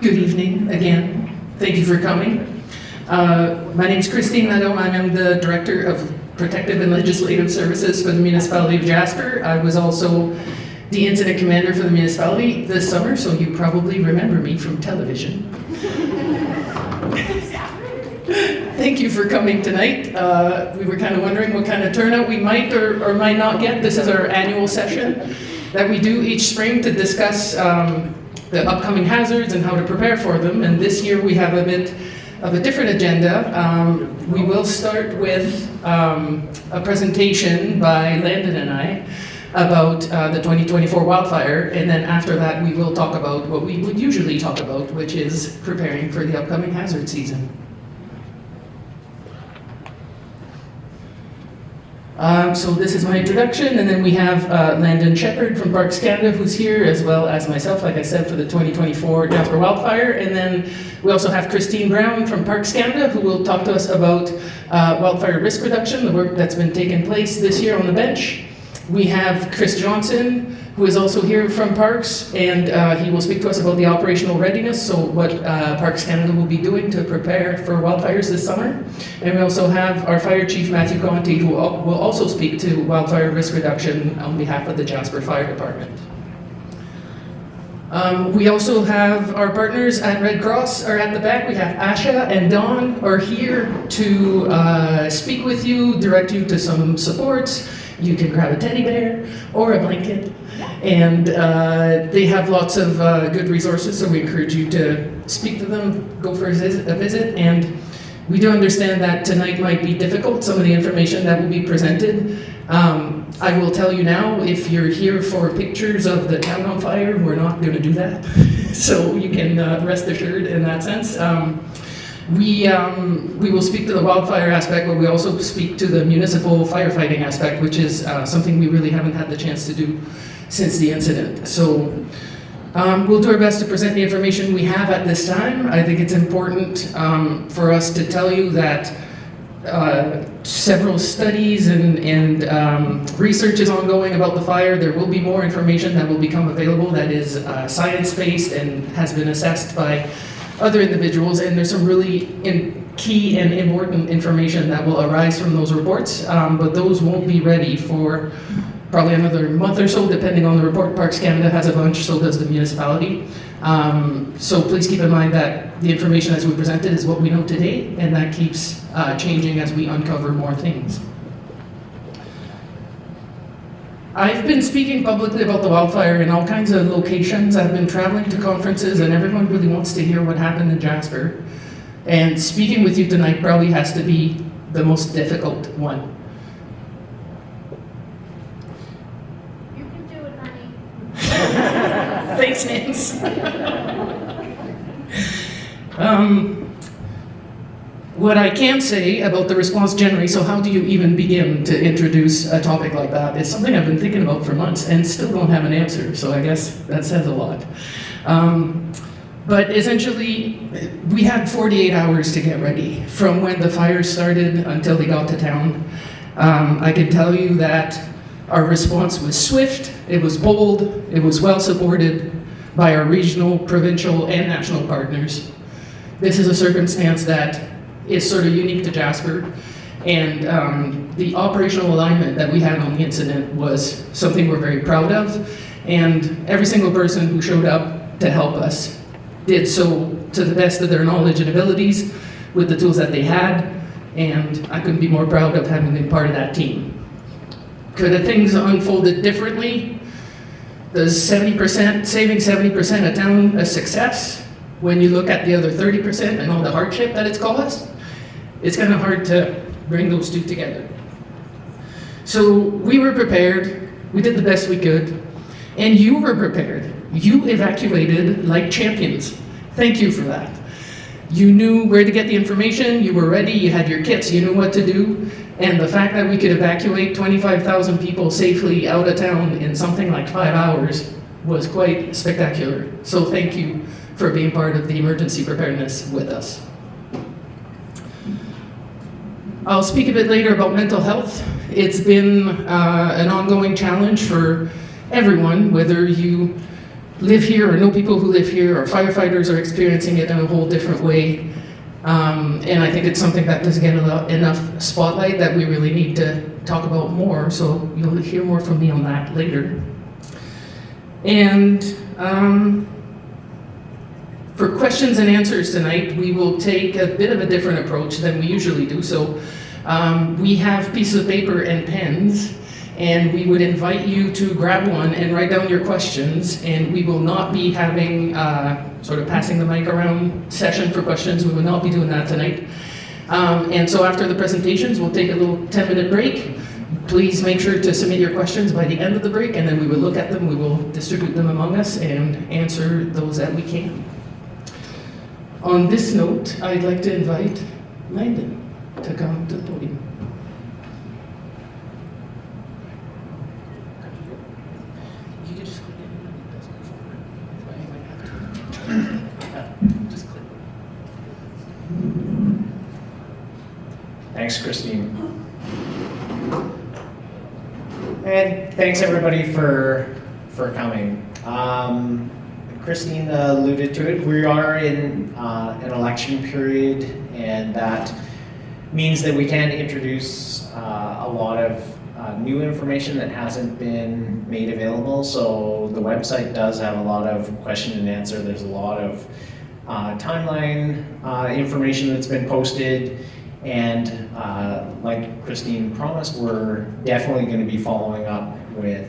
Good evening again. Thank you for coming. My name is 𝐻𝐿𝐲𝐿𝐬𝐂𝐚. I'm the Director of Protective and Legislative Services for the municipality of Jasper. I was also the incident commander for the municipality this summer, so you probably remember me from television. Thank you for coming tonight. We were kind of wondering what kind of turnout we might or might not get. This is our annual session that we do each spring to discuss the upcoming hazards and how to prepare for them. And this year we have a bit of a different agenda. We will start with a presentation by Landon and I about the 2024 wildfire, and then after that we will talk about what we would usually talk about, which is preparing for the upcoming hazard season. So this is my introduction, and then we have Landon Shepherd from Parks Canada who's here, as well as myself, like I said, for the 2024 Jasper Wildfire. And then we also have Christine Brown from Parks Canada, who will talk to us about wildfire risk reduction, the work that's been taking place this year on the bench. We have Chris Johnson, who is also here from Parks, and he will speak to us about the operational readiness, so what Parks Canada will be doing to prepare for wildfires this summer. And we also have our Fire Chief, Matthew Conti, who will also speak to wildfire risk reduction on behalf of the Jasper Fire Department. We also have our partners at Red Cross are at the back. We have Asha and Dawn are here to speak with you, direct you to some supports. You can grab a teddy bear or a blanket, and they have lots of good resources, so we encourage you to speak to them, go for a visit. And we do understand that tonight might be difficult, some of the information that will be presented. I will tell you now, if you're here for pictures of the town on fire, we're not going to do that. So you can rest assured in that sense. We will speak to the wildfire aspect, but we also speak to the municipal firefighting aspect, which is something we really haven't had the chance to do since the incident. So we'll do our best to present the information we have at this time. I think it's important for us to tell you that several studies and research is ongoing about the fire. There will be more information that will become available that is science-based and has been assessed by other individuals, and there's some really key and important information that will arise from those reports, but those won't be ready for probably another month or so, depending on the report. Parks Canada has a bunch, so does the municipality. So please keep in mind that the information as we presented is what we know today, and that keeps changing as we uncover more things. I've been speaking publicly about the wildfire in all kinds of locations. I've been traveling to conferences, and everyone really wants to hear what happened in Jasper. And speaking with you tonight probably has to be the most difficult one. You can do it, honey. Thanks, Nance. What I can say about the response generally, so how do you even begin to introduce a topic like that, is something I've been thinking about for months and still don't have an answer, so I guess that says a lot. But essentially, we had 48 hours to get ready from when the fire started until they got to town. I can tell you that our response was swift, it was bold, it was well supported by our regional, provincial, and national partners. This is a circumstance that is sort of unique to Jasper, and the operational alignment that we had on the incident was something we're very proud of, and every single person who showed up to help us did so to the best of their knowledge and abilities with the tools that they had, and I couldn't be more proud of having been part of that team. Could have things unfolded differently? Does saving 70% of town a success when you look at the other 30% and all the hardship that it's caused? It's kind of hard to bring those two together. So we were prepared, we did the best we could, and you were prepared. You evacuated like champions. Thank you for that. You knew where to get the information, you were ready, you had your kits, you knew what to do, and the fact that we could evacuate 25,000 people safely out of town in something like 5 hours was quite spectacular. So thank you for being part of the emergency preparedness with us. I'll speak a bit later about mental health. It's been an ongoing challenge for everyone, whether you live here or know people who live here, or firefighters are experiencing it in a whole different way. And I think it's something that doesn't get enough spotlight that we really need to talk about more, so you'll hear more from me on that later. And for questions and answers tonight, we will take a bit of a different approach than we usually do. So we have pieces of paper and pens, and we would invite you to grab one and write down your questions, and we will not be having sort of passing the mic around session for questions. We will not be doing that tonight. And so after the presentations, we'll take a little 10-minute break. Please make sure to submit your questions by the end of the break, and then we will look at them, we will distribute them among us and answer those that we can. On this note, I'd like to invite Landon to come to the podium. You can just click it. Just click. Thanks, Christine. And thanks everybody for coming. Christine alluded to it. We are in an election period, and that means that we can introduce a lot of new information that hasn't been made available. So the website does have a lot of question and answer. There's a lot of timeline information that's been posted. And like Christine promised, we're definitely going to be following up with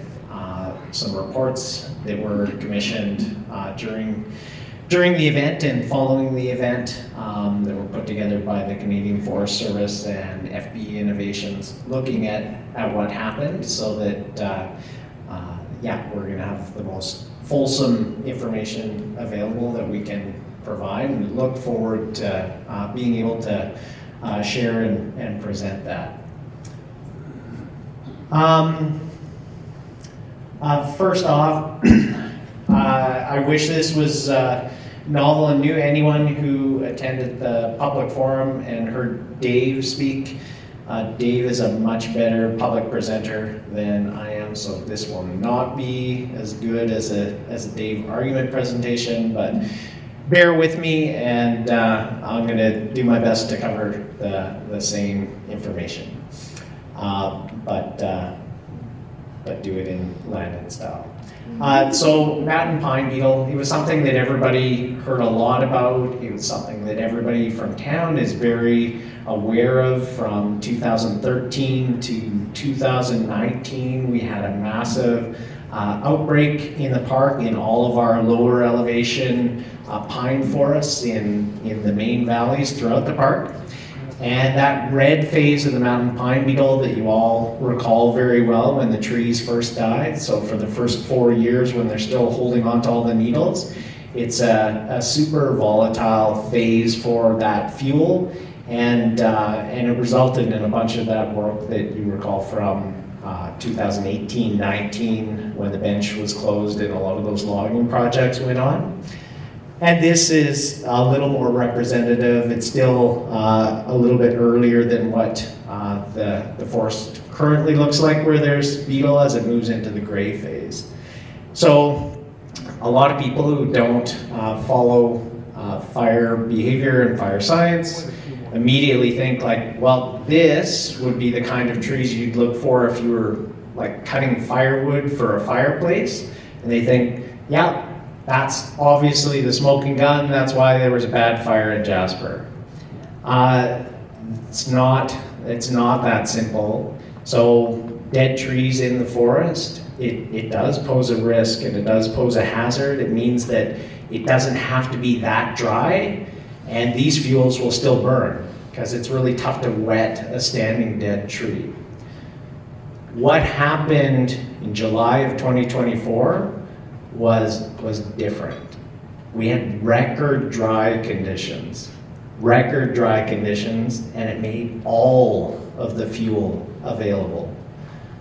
some reports that were commissioned during the event and following the event that were put together by the Canadian Forest Service and FB Innovations, looking at what happened, so that yeah, we're going to have the most fulsome information available that we can provide, and we look forward to being able to share and present that. First off, I wish this was novel and new. Anyone who attended the public forum and heard Dave speak, Dave is a much better public presenter than I am, so this will not be as good as a Dave argument presentation, but bear with me, and I'm going to do my best to cover the same information, but do it in Landon style. So mountain pine beetle, it was something that everybody heard a lot about. It was something that everybody from town is very aware of. From 2013 to 2019, we had a massive outbreak in the park in all of our lower elevation pine forests in the main valleys throughout the park. And that red phase of the mountain pine beetle that you all recall very well, when the trees first died, so for the first 4 years when they're still holding on to all the needles, it's a super volatile phase for that fuel, and it resulted in a bunch of that work that you recall from 2018-19, when the bench was closed and a lot of those logging projects went on. And this is a little more representative. It's still a little bit earlier than what the forest currently looks like, where there's beetle as it moves into the gray phase. So a lot of people who don't follow fire behavior and fire science immediately think like, well, this would be the kind of trees you'd look for if you were like cutting firewood for a fireplace. And they think, yeah, that's obviously the smoking gun. That's why there was a bad fire in Jasper. It's not that simple. So dead trees in the forest, it does pose a risk, and it does pose a hazard. It means that it doesn't have to be that dry, and these fuels will still burn, because it's really tough to wet a standing dead tree. What happened in July of 2024 was different. We had record dry conditions, and it made all of the fuel available.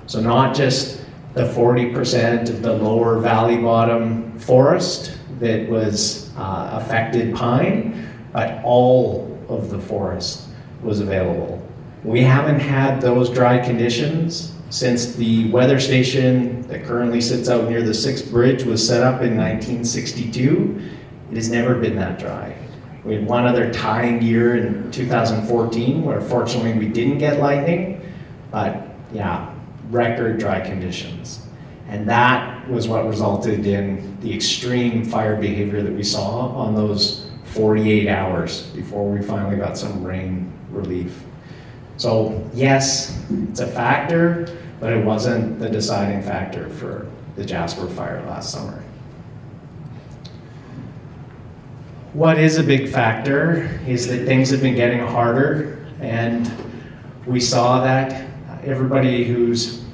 So not just the 40% of the lower valley bottom forest that was affected pine, but all of the forest was available. We haven't had those dry conditions Since the weather station that currently sits out near the 6th Bridge was set up in 1962, it has never been that dry. We had one other tying year in 2014 where fortunately we didn't get lightning, but yeah, record dry conditions. And that was what resulted in the extreme fire behavior that we saw on those 48 hours before we finally got some rain relief. So yes, it's a factor, but it wasn't the deciding factor for the Jasper fire last summer. What is a big factor is that things have been getting harder, and we saw that. Everybody who's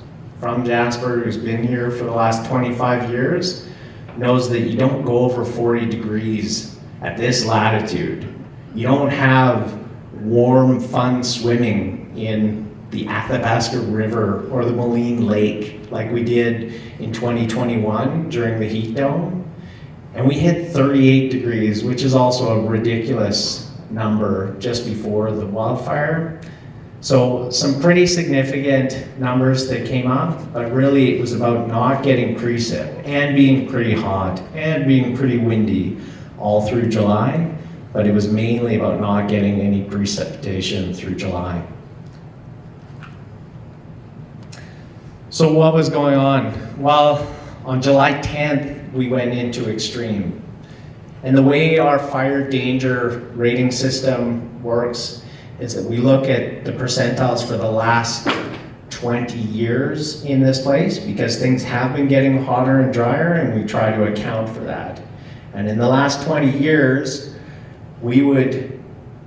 from Jasper, who's been here for the last 25 years, knows that you don't go over 40 degrees at this latitude. You don't have warm, fun swimming in the Athabasca River or the Moline Lake like we did in 2021 during the heat dome. And we hit 38 degrees, which is also a ridiculous number just before the wildfire. So some pretty significant numbers that came up, but really it was about not getting precip and being pretty hot and being pretty windy all through July, but it was mainly about not getting any precipitation through July. So what was going on? Well, on July 10th, we went into extreme. And the way our fire danger rating system works is that we look at the percentiles for the last 20 years in this place, because things have been getting hotter and drier, and we try to account for that. And in the last 20 years, we would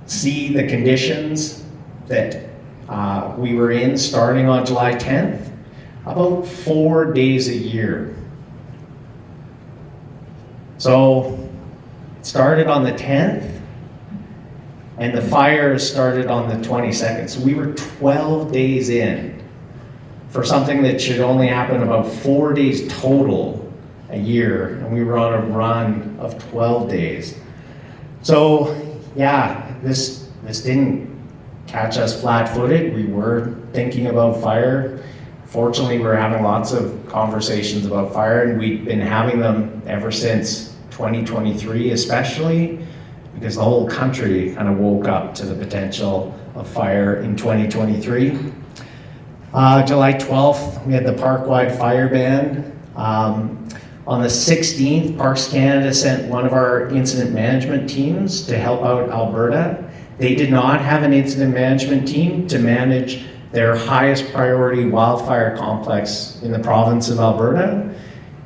see the conditions that we were in starting on July 10th, about 4 days a year. So it started on the 10th, and the fire started on the 22nd. So we were 12 days in for something that should only happen about 4 days total a year, and we were on a run of 12 days. So yeah, this didn't catch us flat-footed. We were thinking about fire. Fortunately, we're having lots of conversations about fire, and we've been having them ever since 2023 especially, because the whole country kind of woke up to the potential of fire in 2023. July 12th, we had the park-wide fire ban. On the 16th, Parks Canada sent one of our incident management teams to help out Alberta. They did not have an incident management team to manage their highest priority wildfire complex in the province of Alberta.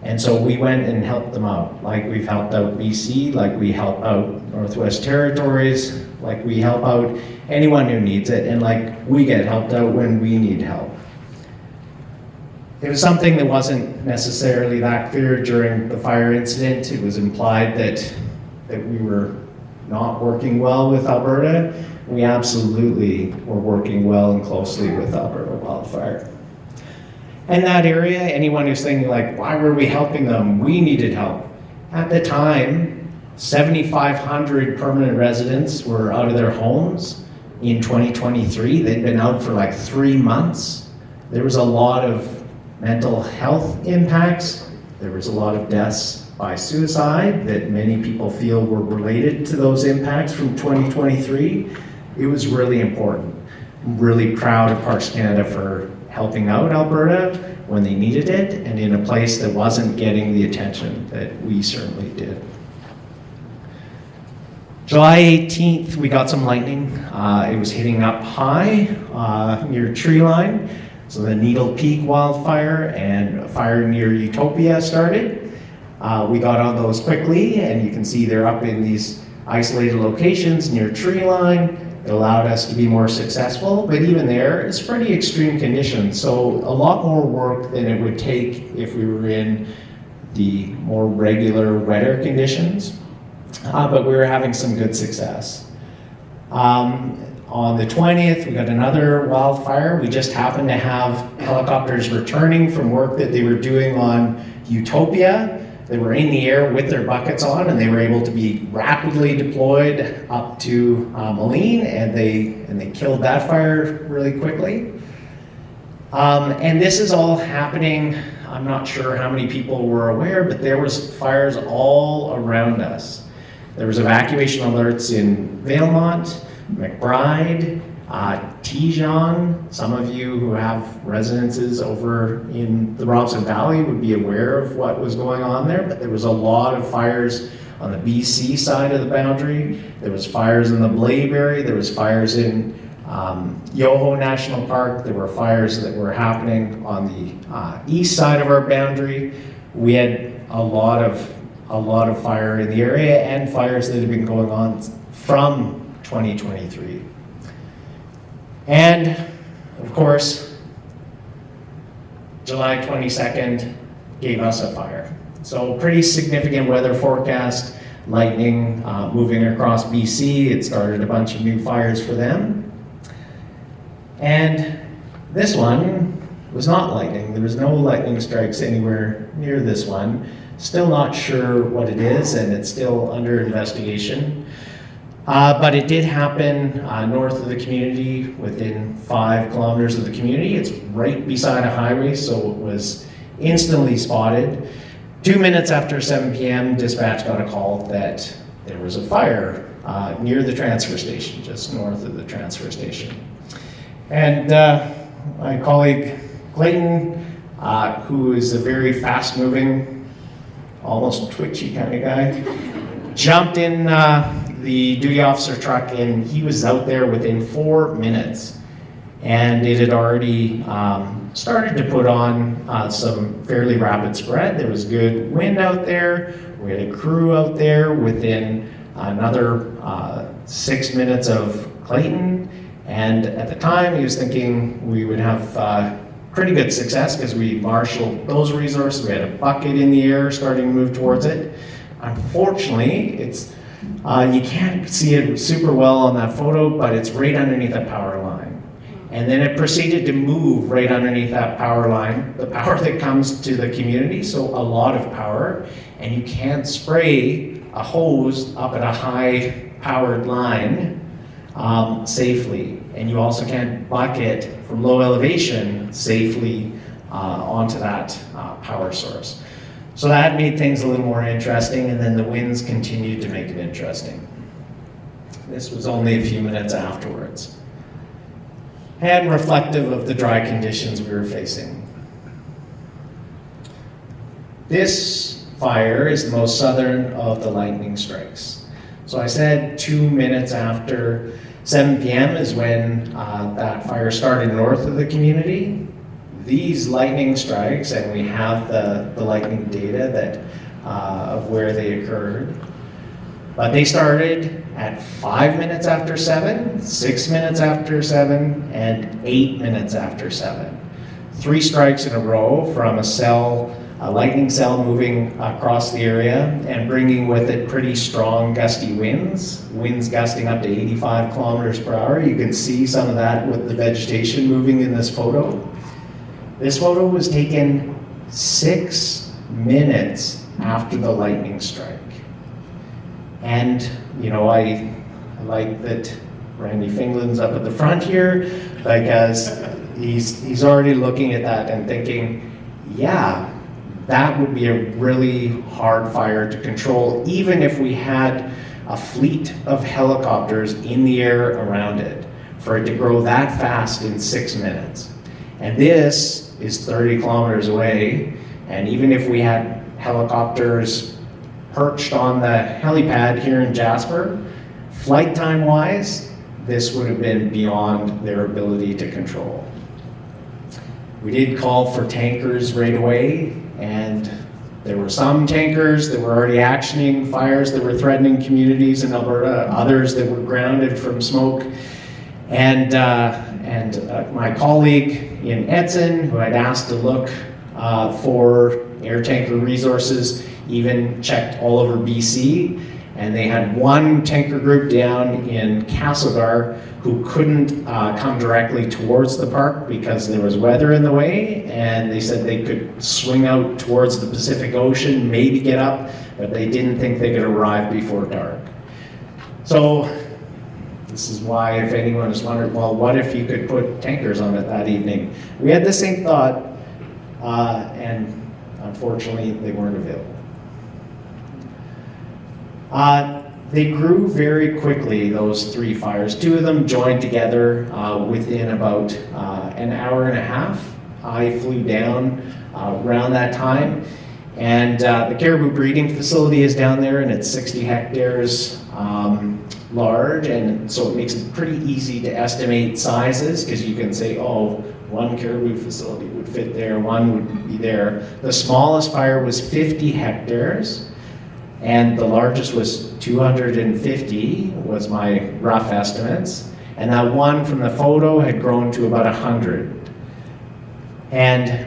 And so we went and helped them out, like we've helped out BC, like we help out Northwest Territories, like we help out anyone who needs it, and like we get helped out when we need help. It was something that wasn't necessarily that clear during the fire incident. It was implied that we were not working well with Alberta. We absolutely were working well and closely with Alberta Wildfire. And that area, anyone who's thinking like, why were we helping them? We needed help. At the time, 7,500 permanent residents were out of their homes in 2023. They'd been out for like 3 months. There was a lot of mental health impacts. There was a lot of deaths by suicide that many people feel were related to those impacts from 2023. It was really important. I'm really proud of Parks Canada for helping out Alberta when they needed it, and in a place that wasn't getting the attention that we certainly did. July 18th, we got some lightning. It was hitting up high near tree line. So the Needle Peak wildfire and a fire near Utopia started. We got on those quickly, and you can see they're up in these isolated locations near tree line. It allowed us to be more successful, but even there, it's pretty extreme conditions. So a lot more work than it would take if we were in the more regular, wetter conditions. But we were having some good success. On the 20th, we got another wildfire. We just happened to have helicopters returning from work that they were doing on Utopia. They were in the air with their buckets on, and they were able to be rapidly deployed up to Moline, and they killed that fire really quickly. And this is all happening, I'm not sure how many people were aware, but there was fires all around us. There was evacuation alerts in 𝐉𝐚𝐬𝐻𝐿𝐷, McBride, 𝐷𝐠𝑚. Some of you who have residences over in the Robson Valley would be aware of what was going on there, but there was a lot of fires on the BC side of the boundary. There was fires in the Blaeberry, there was fires in Yoho National Park, there were fires that were happening on the east side of our boundary. We had a lot of fire in the area and fires that have been going on from 2023. And of course, July 22nd gave us a fire. So pretty significant weather forecast, lightning moving across BC. It started a bunch of new fires for them. And this one was not lightning. There was no lightning strikes anywhere near this one. Still not sure what it is, and it's still under investigation. But it did happen north of the community, within 5 kilometers of the community. It's right beside a highway, so it was instantly spotted. 2 minutes after 7 p.m., dispatch got a call that there was a fire near the transfer station, just north of the transfer station. And my colleague Clayton, who is a very fast-moving, almost twitchy kind of guy, jumped in the duty officer truck, and he was out there within 4 minutes. And it had already started to put on some fairly rapid spread. There was good wind out there. We had a crew out there within another 6 minutes of Clayton. And at the time, he was thinking we would have pretty good success because we marshaled those resources. We had a bucket in the air starting to move towards it. Unfortunately, it's you can't see it super well on that photo, but it's right underneath that power line. And then it proceeded to move right underneath that power line, the power that comes to the community, so a lot of power. And you can't spray a hose up at a high-powered line safely. And you also can't bucket from low elevation safely onto that power source. So that made things a little more interesting, and then the winds continued to make it interesting. This was only a few minutes afterwards, and reflective of the dry conditions we were facing. This fire is the most southern of the lightning strikes. So I said 2 minutes after 7 p.m. is when that fire started north of the community. These lightning strikes, and we have the lightning data that of where they occurred, but they started at 5 minutes after 7, 6 minutes after 7, and 8 minutes after 7. 3 strikes in a row from a lightning cell moving across the area and bringing with it pretty strong gusty winds gusting up to 85 kilometers per hour. You can see some of that with the vegetation moving in this photo. This photo was taken 6 minutes after the lightning strike. And, you know, I like that Randy Fingland's up at the front here, because he's already looking at that and thinking, yeah, that would be a really hard fire to control, even if we had a fleet of helicopters in the air around it, for it to grow that fast in 6 minutes. And this is 30 kilometers away, and even if we had helicopters perched on the helipad here in Jasper, flight time wise, this would have been beyond their ability to control. We did call for tankers right away, and there were some tankers that were already actioning fires that were threatening communities in Alberta, others that were grounded from smoke. And my colleague in Edson, who I'd asked to look for air tanker resources, even checked all over BC, and they had 1 tanker group down in Castlegar who couldn't come directly towards the park because there was weather in the way, and they said they could swing out towards the Pacific Ocean, maybe get up, but they didn't think they could arrive before dark. So This is why, if anyone is wondering, well, what if you could put tankers on it that evening? We had the same thought, and unfortunately, they weren't available. They grew very quickly, those 3 fires. 2 of them joined together within about an hour and a half. I flew down around that time, and the caribou breeding facility is down there, and it's 60 hectares large, and so it makes it pretty easy to estimate sizes, because you can say, oh, 1 caribou facility would fit there, 1 would be there. The smallest fire was 50 hectares, and the largest was 250, was my rough estimates. And that one from the photo had grown to about 100. And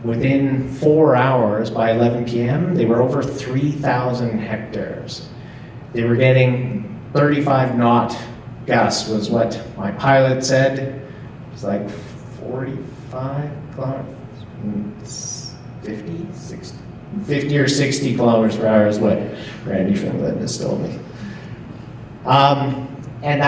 within 4 hours, by 11 p.m., they were over 3,000 hectares. They were getting 35 knot gusts, was what my pilot said. It was like 45 kilometers, 50, 60. 50 or 60 kilometers per hour is what Randy Finland has told me. And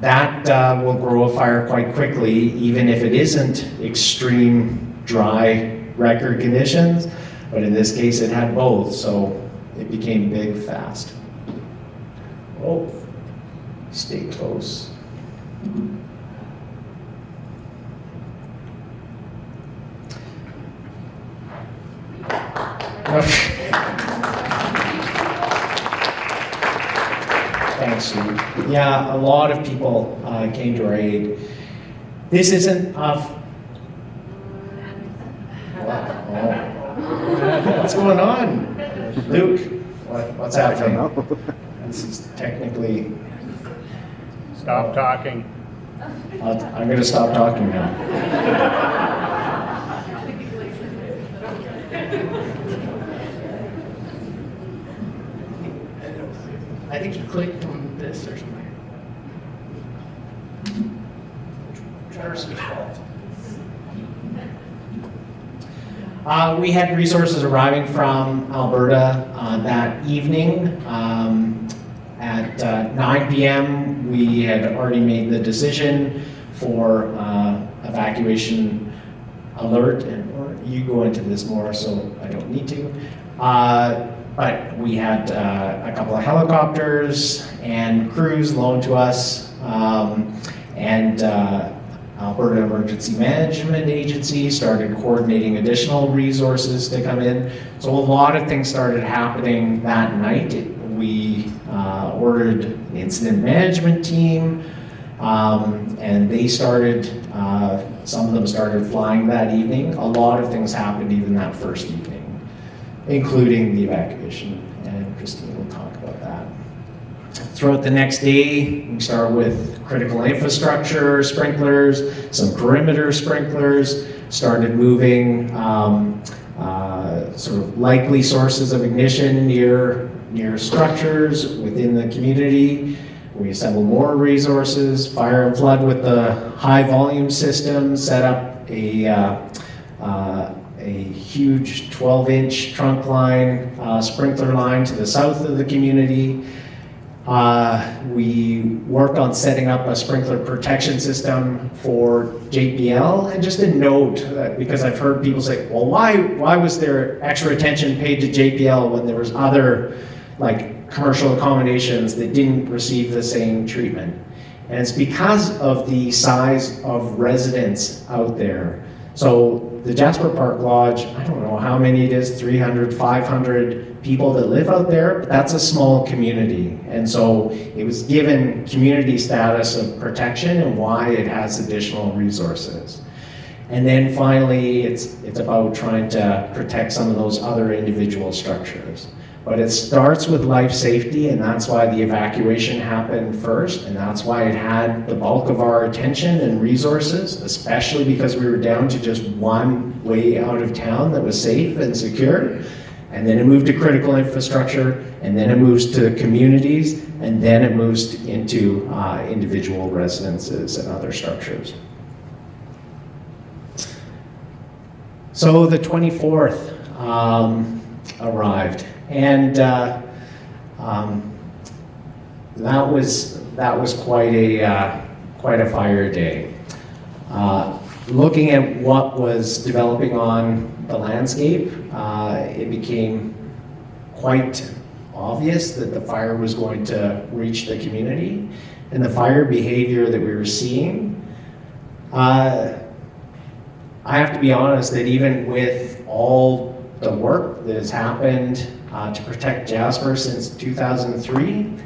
that will grow a fire quite quickly, even if it isn't extreme dry record conditions. But in this case, it had both, so it became big fast. Oh, stay close. Thanks, Sue. Yeah, a lot of people came to our aid. This isn't what's going on? Luke, what's happening? This is technically... Stop talking. I'm going to stop talking now. I think you clicked on this or something. Traverse's fault. We had resources arriving from Alberta that evening. At 9 p.m., we had already made the decision for evacuation alert, and you go into this more, so I don't need to. But we had a couple of helicopters and crews loaned to us, and Alberta Emergency Management Agency started coordinating additional resources to come in. So a lot of things started happening that night. We ordered an incident management team, and they started, some of them started flying that evening. A lot of things happened even that first evening, including the evacuation, and Christine will talk about that. Throughout the next day, we start with critical infrastructure sprinklers, some perimeter sprinklers, started moving sort of likely sources of ignition near structures within the community. We assembled more resources, fire and flood with the high volume system, set up a huge 12-inch trunk line, sprinkler line to the south of the community. We worked on setting up a sprinkler protection system for JPL, and just a note, because I've heard people say, well, why was there extra attention paid to JPL when there was other like commercial accommodations that didn't receive the same treatment? And it's because of the size of residents out there. So the Jasper Park Lodge, I don't know how many it is, 300, 500 people that live out there, but that's a small community. And so it was given community status of protection and why it has additional resources. And then finally, it's about trying to protect some of those other individual structures. But it starts with life safety, and that's why the evacuation happened first, and that's why it had the bulk of our attention and resources, especially because we were down to just one way out of town that was safe and secure. And then it moved to critical infrastructure, and then it moves to communities, and then it moves into individual residences and other structures. So the 24th arrived. And that that was quite a fire day. Looking at what was developing on the landscape, it became quite obvious that the fire was going to reach the community, and the fire behavior that we were seeing. I have to be honest that even with all the work that has happened to protect Jasper since 2003,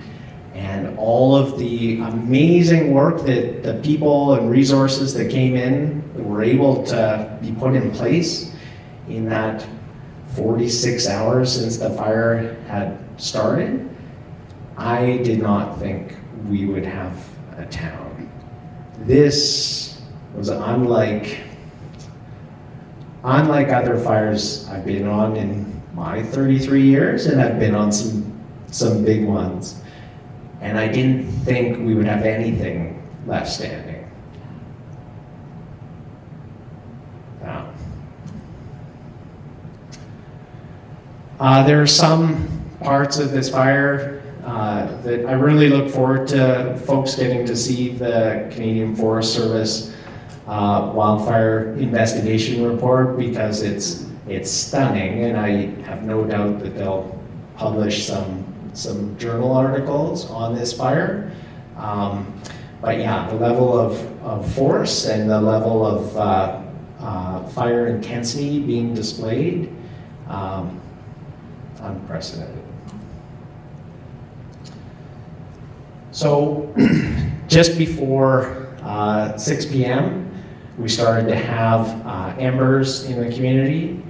and all of the amazing work that the people and resources that came in were able to be put in place in that 46 hours since the fire had started, I did not think we would have a town. This was unlike other fires I've been on in my 33 years, and I've been on some big ones. And I didn't think we would have anything left standing. Now, there are some parts of this fire that I really look forward to folks getting to see the Canadian Forest Service wildfire investigation report, because it's stunning, and I have no doubt that they'll publish some journal articles on this fire. But yeah, the level of force and the level of fire intensity being displayed, unprecedented. So just before 6 p.m., we started to have embers in the community.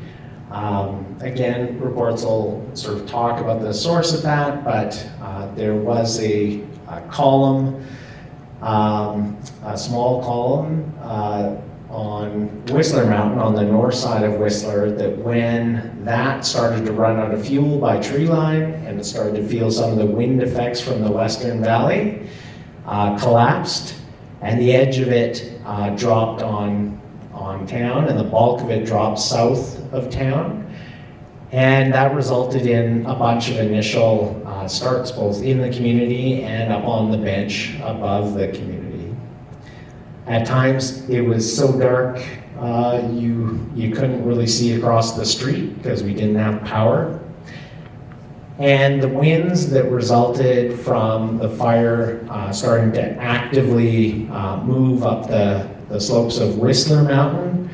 Again, reports will sort of talk about the source of that, but there was a column, a small column on Whistler Mountain on the north side of Whistler, that when that started to run out of fuel by tree line and it started to feel some of the wind effects from the Western Valley, collapsed, and the edge of it dropped on town, and the bulk of it dropped south of town. And that resulted in a bunch of initial starts, both in the community and up on the bench above the community. At times, it was so dark, you couldn't really see across the street because we didn't have power. And the winds that resulted from the fire starting to actively move up the slopes of Whistler Mountain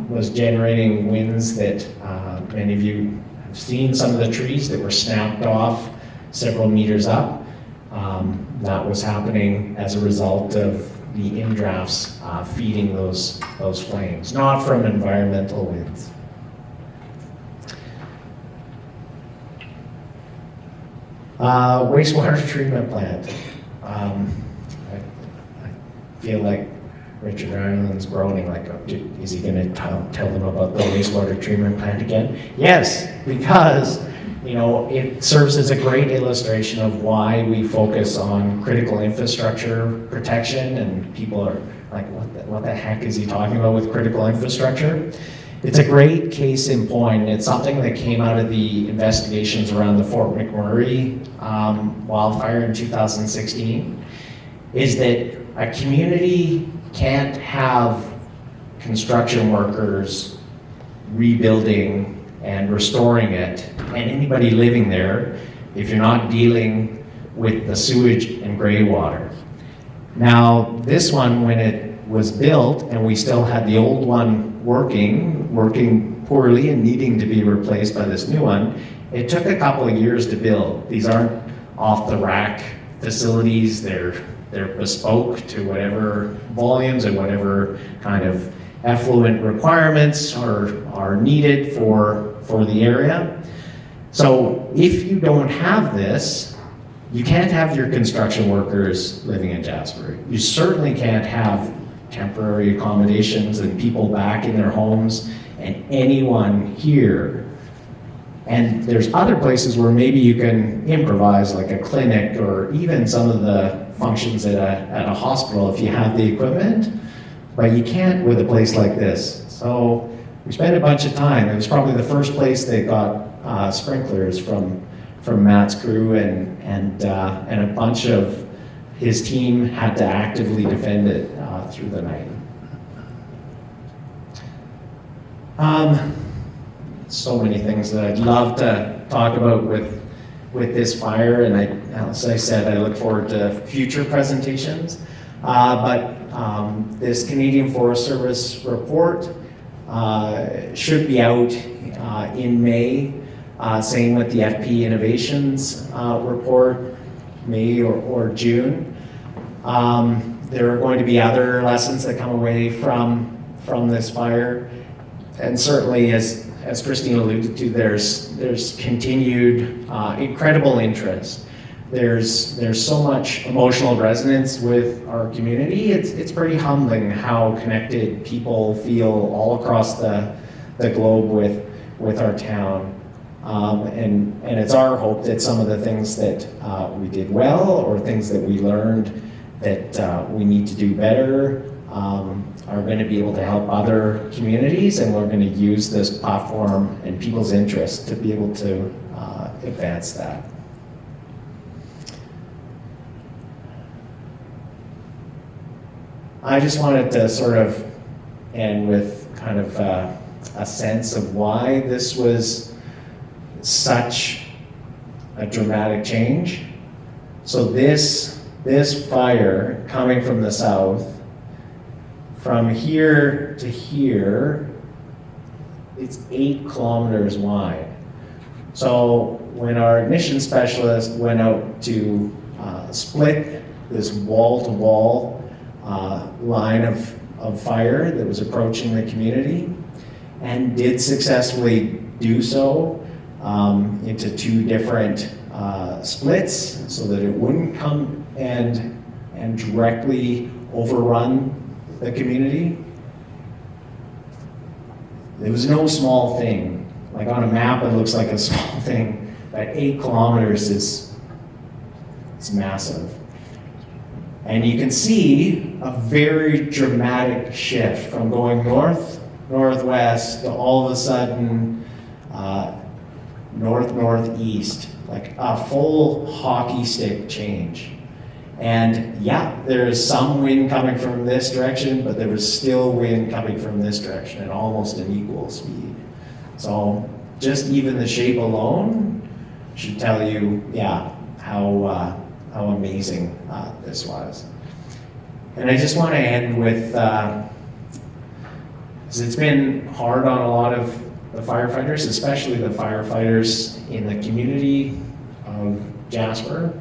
was generating winds that many of you have seen, some of the trees that were snapped off several meters up. That was happening as a result of the in-drafts feeding those flames, not from environmental winds. Wastewater treatment plant. I feel like Richard Ireland's groaning, like, oh, is he going to tell them about the wastewater treatment plant again? Yes, because it serves as a great illustration of why we focus on critical infrastructure protection, and people are like, what the heck is he talking about with critical infrastructure? It's a great case in point. It's something that came out of the investigations around the Fort McMurray wildfire in 2016, is that a community can't have construction workers rebuilding and restoring it, and anybody living there, if you're not dealing with the sewage and gray water. Now, this one, when it was built and we still had the old one working poorly and needing to be replaced by this new one, it took a couple of years to build. These aren't off-the-rack facilities. They're bespoke to whatever volumes and whatever kind of effluent requirements are needed for the area. So if you don't have this, you can't have your construction workers living in Jasper. You certainly can't have temporary accommodations and people back in their homes and anyone here. And there's other places where maybe you can improvise, like a clinic or even some of the functions at a hospital if you have the equipment, but you can't with a place like this. So we spent a bunch of time. It was probably the first place that got sprinklers from Matt's crew and a bunch of his team had to actively defend it through the night. So many things that I'd love to talk about with this fire, and as I said, I look forward to future presentations. But this Canadian Forest Service report should be out in May. Same with the FP Innovations report, May or June. There are going to be other lessons that come away from this fire, and certainly, as Christine alluded to, there's continued incredible interest. There's so much emotional resonance with our community. It's pretty humbling how connected people feel all across the globe with our town. And it's our hope that some of the things that we did well, or things that we learned that we need to do better, are going to be able to help other communities, and we're going to use this platform and people's interest to be able to advance that. I just wanted to sort of end with kind of a sense of why this was such a dramatic change. So this fire coming from the south, from here to here, it's 8 kilometers wide. So when our ignition specialist went out to split this wall-to-wall line of fire that was approaching the community, and did successfully do so into 2 different splits, so that it wouldn't come and directly overrun the community. It was no small thing. Like on a map, it looks like a small thing, but 8 kilometers is massive. And you can see a very dramatic shift from going northwest to all of a sudden northeast, like a full hockey stick change. And yeah, there is some wind coming from this direction, but there was still wind coming from this direction at almost an equal speed. So just even the shape alone should tell you, yeah, how amazing this was. And I just want to end with, 'cause it's been hard on a lot of the firefighters, especially the firefighters in the community of Jasper,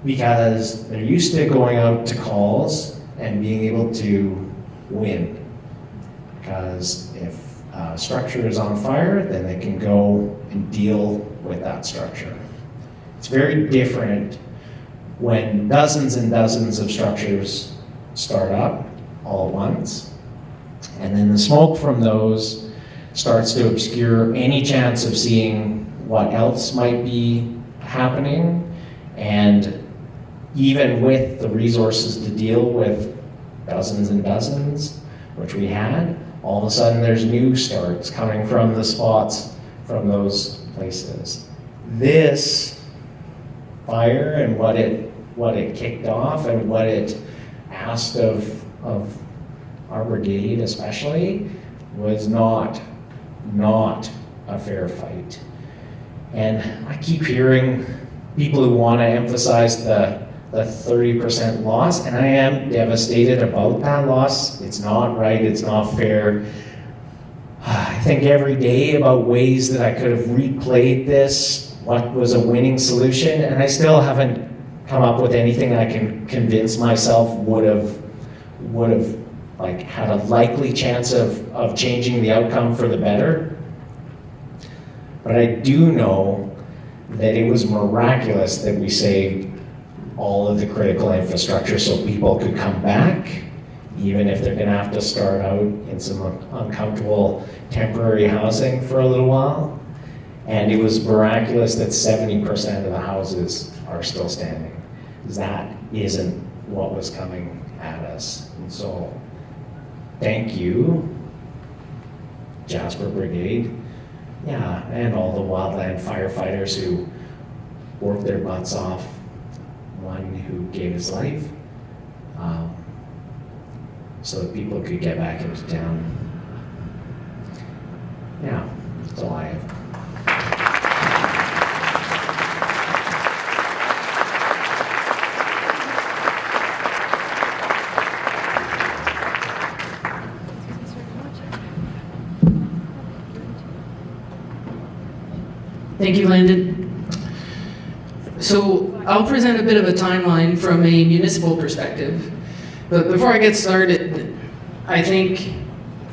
because they're used to going out to calls and being able to win. Because if a structure is on fire, then they can go and deal with that structure. It's very different when dozens and dozens of structures start up all at once, and then the smoke from those starts to obscure any chance of seeing what else might be happening. And even with the resources to deal with dozens and dozens, which we had, all of a sudden there's new starts coming from the spots from those places. This fire and what it kicked off and what it asked of our brigade especially was not a fair fight. And I keep hearing people who want to emphasize the 30% loss, and I am devastated about that loss. It's not right, it's not fair. I think every day about ways that I could have replayed this, what was a winning solution, and I still haven't come up with anything I can convince myself would have like had a likely chance of changing the outcome for the better. But I do know that it was miraculous that we saved all of the critical infrastructure so people could come back, even if they're gonna have to start out in some uncomfortable temporary housing for a little while. And it was miraculous that 70% of the houses are still standing. That isn't what was coming at us. And so, thank you, Jasper Brigade, and all the wildland firefighters who worked their butts off one who gave his life so that people could get back into town. Yeah, that's all I have. Thank you, Landon. So I'll present a bit of a timeline from a municipal perspective. But before I get started, I think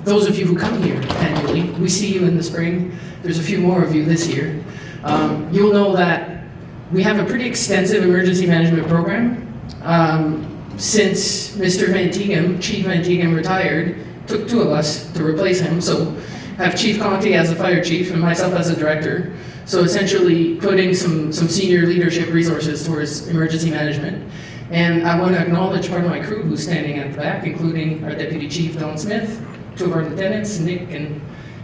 those of you who come here annually, we see you in the spring. There's a few more of you this year. You'll know that we have a pretty extensive emergency management program. Since Mr. 𝐉𝐚𝐬𝐞𝐫, Chief 𝐉𝐚𝐬𝐞𝐫 retired, took two of us to replace him. So have Chief 𝐿𝐼𝐻𝐾𝐫 as the fire chief and myself as the director. So essentially putting some senior leadership resources towards emergency management. And I want to acknowledge part of my crew who's standing at the back, including our Deputy Chief, Don Smith, two of our lieutenants, Nick and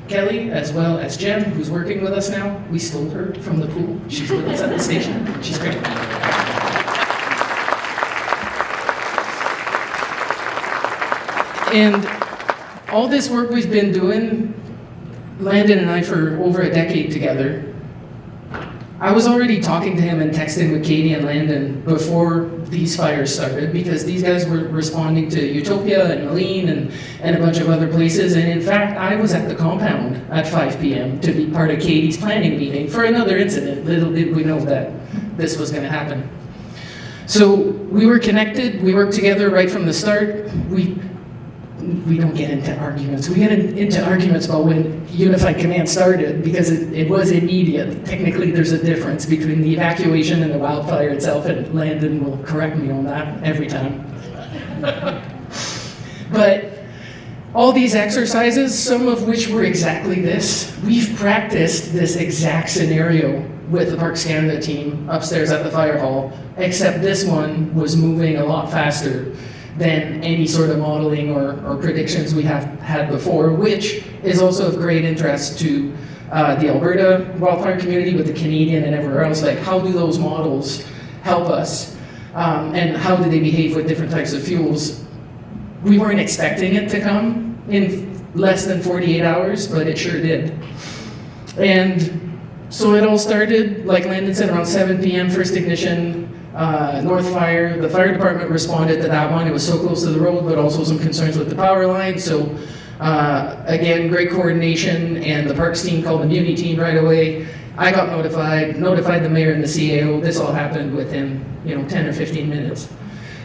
Kelly, as well as Jen, who's working with us now. We stole her from the pool. She's with us at the station. She's great. And all this work we've been doing, Landon and I, for over a decade together. I was already talking to him and texting with Katie and Landon before these fires started, because these guys were responding to 𝐉𝐚𝐬𝐞𝐫 and 𝐼𝐻𝐾𝐫 and a bunch of other places. And in fact, I was at the compound at 5 p.m. to be part of Katie's planning meeting for another incident. Little did we know that this was going to happen. So we were connected, we worked together right from the start. We don't get into arguments. We get into arguments about when Unified Command started, because it was immediate. Technically, there's a difference between the evacuation and the wildfire itself, and Landon will correct me on that every time. But all these exercises, some of which were exactly this, we've practiced this exact scenario with the Parks Canada team upstairs at the fire hall, except this one was moving a lot faster than any sort of modeling or predictions we have had before, which is also of great interest to the Alberta wildfire community with the Canadian and everywhere else. Like, how do those models help us? And how do they behave with different types of fuels? We weren't expecting it to come in less than 48 hours, but it sure did. And so it all started, like Landon said, around 7 p.m., first ignition. North Fire, the fire department responded to that one. It was so close to the road, but also some concerns with the power line. So again, great coordination, and the parks team called the muni team right away. I got notified the mayor and the CAO. This all happened within 10 or 15 minutes.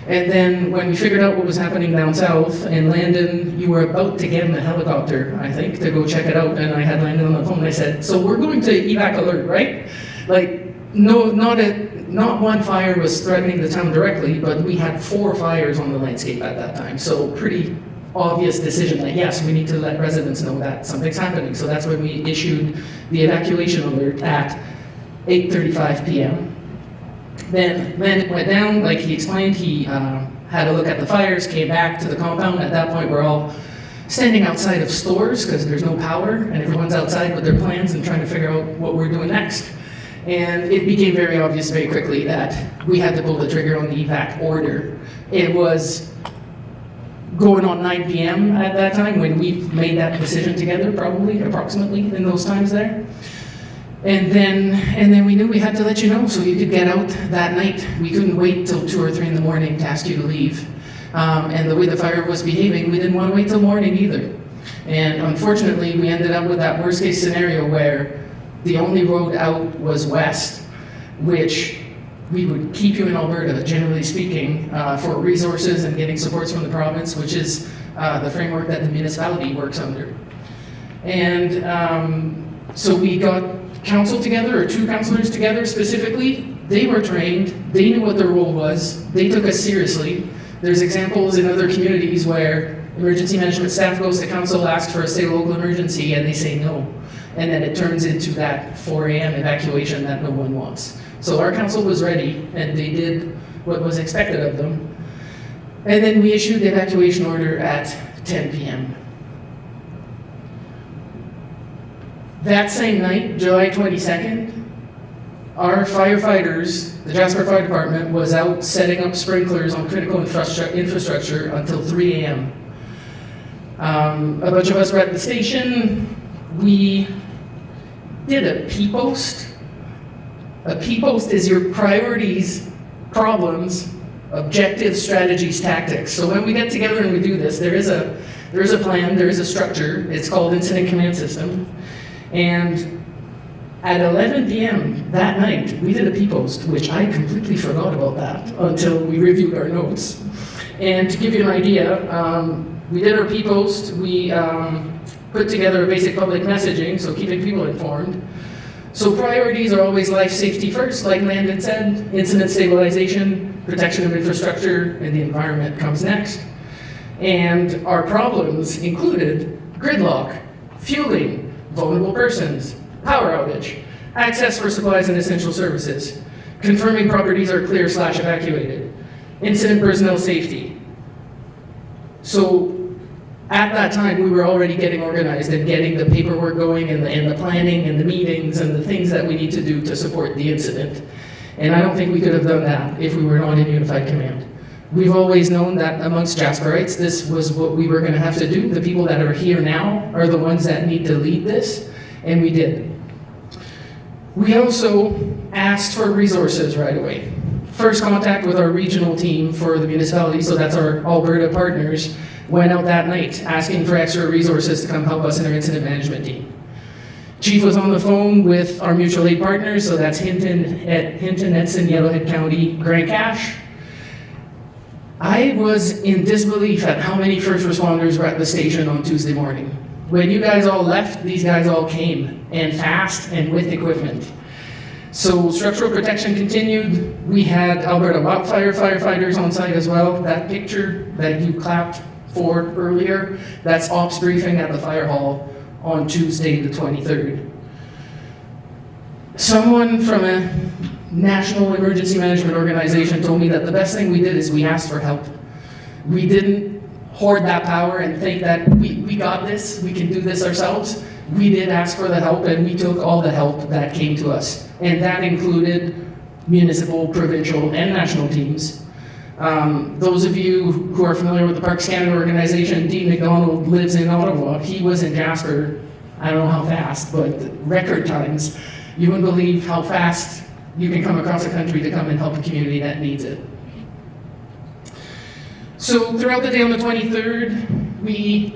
And then when we figured out what was happening down south, and Landon, you were about to get in the helicopter, I think, to go check it out, and I had Landon on the phone, and I said, so we're going to evac alert, right? Like, no, not one fire was threatening the town directly, but we had 4 fires on the landscape at that time. So pretty obvious decision that yes, we need to let residents know that something's happening. So that's when we issued the evacuation alert at 8:35 p.m. Then it went down, like he explained. He had a look at the fires, came back to the compound. At that point, we're all standing outside of stores because there's no power, and everyone's outside with their plans and trying to figure out what we're doing next. And it became very obvious very quickly that we had to pull the trigger on the evac order. It was going on 9 p.m. at that time when we made that decision together, probably, approximately, in those times there. And then we knew we had to let you know so you could get out that night. We couldn't wait till 2 or 3 in the morning to ask you to leave. And the way the fire was behaving, we didn't want to wait till morning either. And unfortunately, we ended up with that worst case scenario where the only road out was west, which we would keep you in Alberta, generally speaking, for resources and getting supports from the province, which is the framework that the municipality works under. And so we got council together, or 2 councillors together specifically. They were trained, they knew what their role was, they took us seriously. There's examples in other communities where emergency management staff goes to council, asks for a state local emergency, and they say no. And then it turns into that 4 a.m. evacuation that no one wants. So our council was ready, and they did what was expected of them. And then we issued the evacuation order at 10 p.m. That same night, July 22nd, our firefighters, the Jasper Fire Department, was out setting up sprinklers on critical infrastructure until 3 a.m. A bunch of us were at the station. We did a P-post. A P-post is your priorities, problems, objectives, strategies, tactics. So when we get together and we do this, there is a plan, there is a structure. It's called Incident Command System. And at 11 p.m. that night, we did a P-post, which I completely forgot about that until we reviewed our notes. And to give you an idea, we did our P-post. We put together a basic public messaging, so keeping people informed. So priorities are always life safety first, like Landon said, incident stabilization, protection of infrastructure, and the environment comes next. And our problems included gridlock, fueling, vulnerable persons, power outage, access for supplies and essential services, confirming properties are clear/evacuated, incident personnel safety. So at that time, we were already getting organized and getting the paperwork going and the planning and the meetings and the things that we need to do to support the incident. And I don't think we could have done that if we were not in unified command. We've always known that amongst Jasperites, this was what we were going to have to do. The people that are here now are the ones that need to lead this, and we did. We also asked for resources right away. First contact with our regional team for the municipality, so that's our Alberta partners, went out that night asking for extra resources to come help us in our incident management team. Chief was on the phone with our mutual aid partners, so that's Hinton, Edson, Yellowhead County, Grant Cache. I was in disbelief at how many first responders were at the station on Tuesday morning. When you guys all left, these guys all came, and fast and with equipment. So structural protection continued. We had Alberta Wildfire firefighters on site as well. That picture that you clapped for earlier, that's ops briefing at the fire hall on Tuesday the 23rd. Someone from a national emergency management organization told me that the best thing we did is we asked for help. We didn't hoard that power and think that we got this, we can do this ourselves. We did ask for the help, and we took all the help that came to us. And that included municipal, provincial, and national teams. Those of you who are familiar with the Parks Canada organization, Dean McDonald lives in Ottawa. He was in Jasper, I don't know how fast, but record times. You wouldn't believe how fast you can come across the country to come and help a community that needs it. So throughout the day on the 23rd, we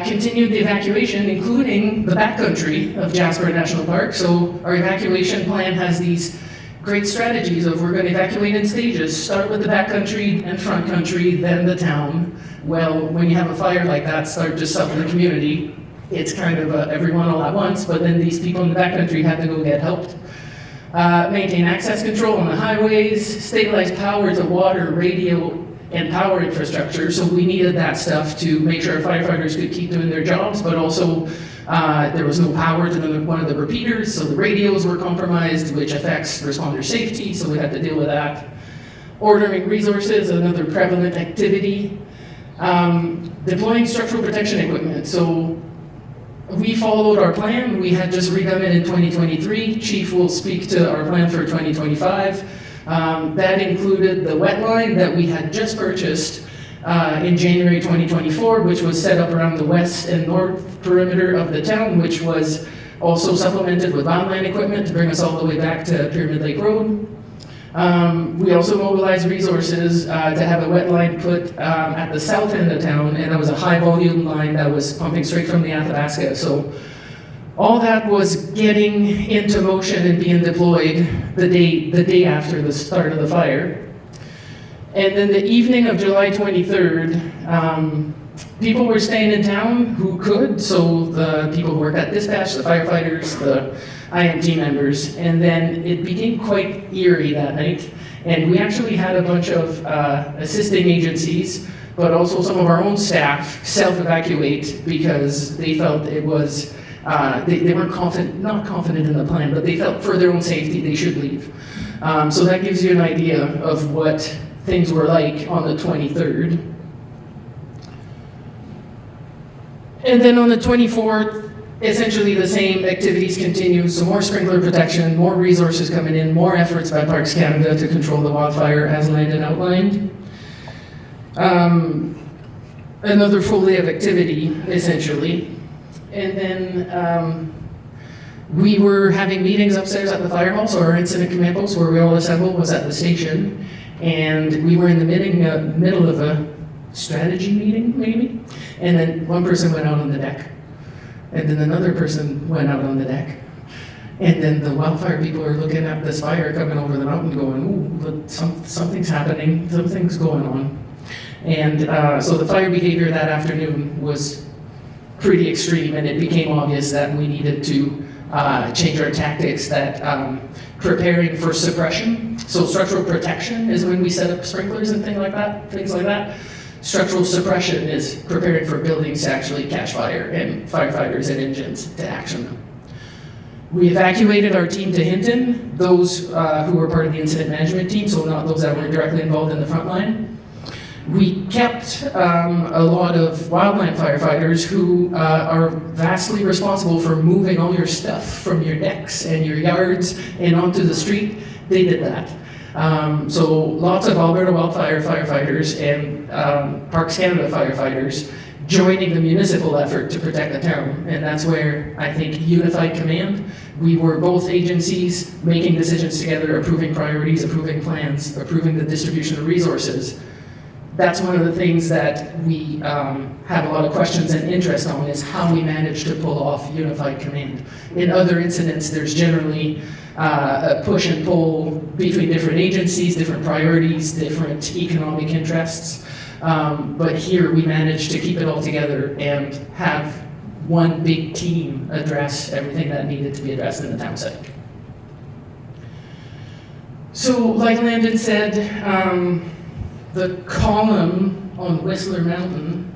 continued the evacuation, including the backcountry of Jasper National Park. So our evacuation plan has these great strategies of we're going to evacuate in stages. Start with the backcountry and front country, then the town. Well, when you have a fire like that, start just south of the community. It's kind of everyone all at once, but then these people in the backcountry had to go get helped. Maintain access control on the highways, stabilize power to water, radio, and power infrastructure. So we needed that stuff to make sure our firefighters could keep doing their jobs, but also there was no power to one of the repeaters, so the radios were compromised, which affects responder safety, so we had to deal with that. Ordering resources, another prevalent activity. Deploying structural protection equipment. So we followed our plan. We had just redone it in 2023. Chief will speak to our plan for 2025. That included the wet line that we had just purchased in January 2024, which was set up around the west and north perimeter of the town, which was also supplemented with line equipment to bring us all the way back to Pyramid Lake Road. We also mobilized resources to have a wet line put at the south end of town, and that was a high volume line that was pumping straight from the Athabasca. So all that was getting into motion and being deployed the day after the start of the fire. And then the evening of July 23rd, people were staying in town who could, so the people who worked at dispatch, the firefighters, the IMT members, and then it became quite eerie that night. And we actually had a bunch of assisting agencies, but also some of our own staff self-evacuate because they felt it was, they weren't not confident in the plan, but they felt for their own safety they should leave. So that gives you an idea of what things were like on the 23rd. And then on the 24th, essentially the same activities continue, so more sprinkler protection, more resources coming in, more efforts by Parks Canada to control the wildfire as Landon outlined. Another full day of activity, essentially. And then we were having meetings upstairs at the fire hall, so our incident command post where we all assembled was at the station. And we were in the middle of a strategy meeting, maybe? And then one person went out on the deck. And then another person went out on the deck. And then the wildfire people are looking at this fire coming over the mountain going, ooh, look, something's happening, something's going on. And so the fire behavior that afternoon was pretty extreme, and it became obvious that we needed to change our tactics, that preparing for suppression. So structural protection is when we set up sprinklers and things like that. Structural suppression is preparing for buildings to actually catch fire and firefighters and engines to action them. We evacuated our team to Hinton, those who were part of the incident management team, so not those that were directly involved in the front line. We kept a lot of wildland firefighters who are vastly responsible for moving all your stuff from your decks and your yards and onto the street. They did that. So lots of Alberta wildfire firefighters and Parks Canada firefighters joining the municipal effort to protect the town. And that's where I think unified command, we were both agencies making decisions together, approving priorities, approving plans, approving the distribution of resources. That's one of the things that we have a lot of questions and interest on, is how we manage to pull off unified command. In other incidents, there's generally a push and pull between different agencies, different priorities, different economic interests. But here we managed to keep it all together and have one big team address everything that needed to be addressed in the town site. So like Landon said, the column on Whistler Mountain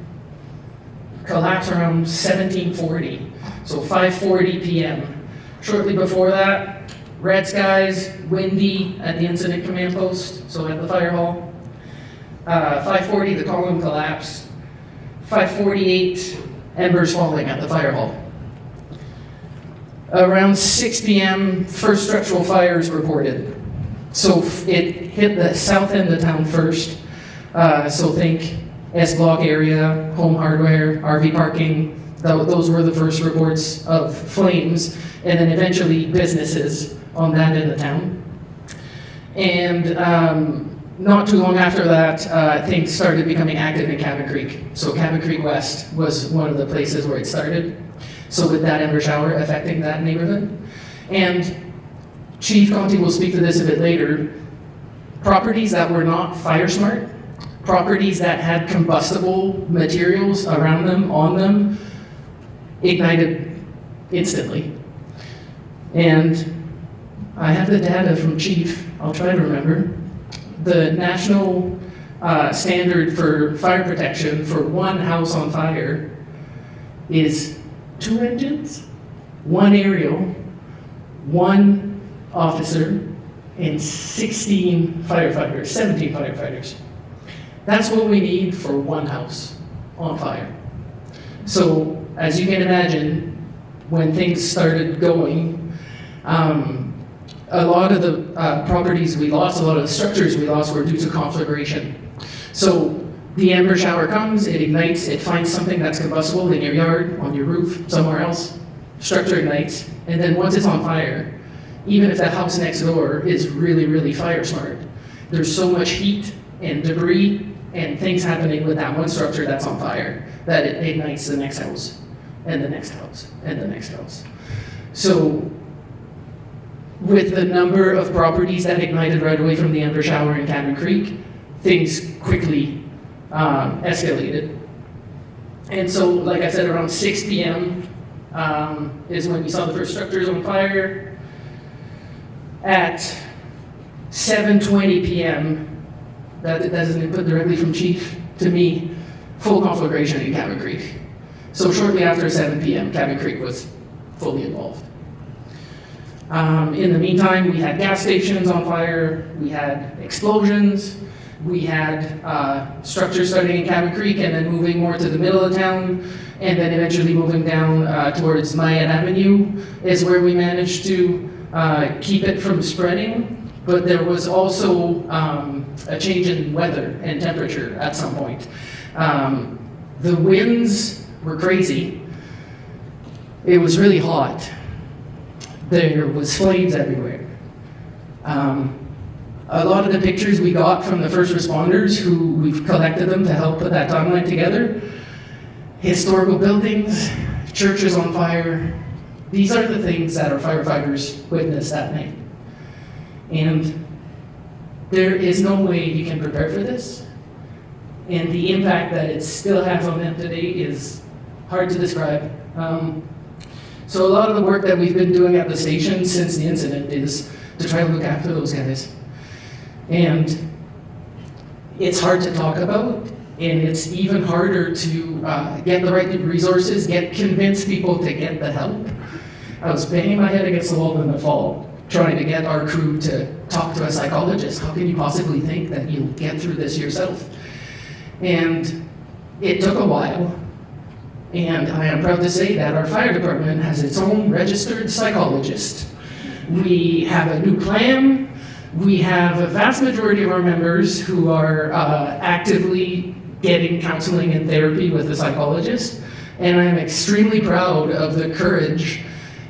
collapsed around 1740, so 5:40 p.m. Shortly before that, red skies, windy at the incident command post, so at the fire hall. 5:40, the column collapsed. 5:48, embers falling at the fire hall. Around 6 p.m., first structural fires reported. So it hit the south end of town first. So think S Block area, home hardware, RV parking. Those were the first reports of flames, and then eventually businesses on that end of town. And not too long after that, things started becoming active in Cabin Creek. So Cabin Creek West was one of the places where it started. So with that ember shower affecting that neighborhood. And Chief Conti will speak to this a bit later. Properties that were not fire smart, properties that had combustible materials around them, on them, ignited instantly. And I have the data from Chief, I'll try to remember. The national standard for fire protection for one house on fire is 2 engines, 1 aerial, 1 officer, and 16 firefighters, 17 firefighters. That's what we need for 1 house on fire. So, as you can imagine, when things started going, a lot of the properties we lost, a lot of the structures we lost were due to conflagration. So, the ember shower comes, it ignites, it finds something that's combustible in your yard, on your roof, somewhere else, structure ignites, and then once it's on fire, even if the house next door is really, really fire smart, there's so much heat and debris and things happening with that one structure that's on fire that it ignites the next house, and the next house, and the next house. So, with the number of properties that ignited right away from the ember shower in Cabin Creek, things quickly escalated. And so, like I said, around 6 p.m. Is when we saw the first structures on fire. At 7:20 p.m., that's an input directly from Chief to me, full conflagration in Cabin Creek. So shortly after 7 p.m., Cabin Creek was fully involved. In the meantime, we had gas stations on fire, we had explosions, we had structures starting in Cabin Creek and then moving more to the middle of town. and then eventually moving down towards 𝐼𝐻𝐻𝐿𝐵 Avenue is where we managed to keep it from spreading. But there was also a change in weather and temperature at some point. The winds were crazy. It was really hot. There was flames everywhere. A lot of the pictures we got from the first responders, who we've collected them to help put that timeline together, historical buildings, churches on fire, these are the things that our firefighters witnessed that night. And there is no way you can prepare for this. And the impact that it still has on them today is hard to describe. So a lot of the work that we've been doing at the station since the incident is to try to look after those guys. And it's hard to talk about, and it's even harder to get the right resources, convince people to get the help. I was banging my head against the wall in the fall, trying to get our crew to talk to a psychologist. How can you possibly think that you'll get through this yourself? And it took a while. And I am proud to say that our fire department has its own registered psychologist. We have a new plan. We have a vast majority of our members who are actively getting counseling and therapy with a psychologist. And I'm extremely proud of the courage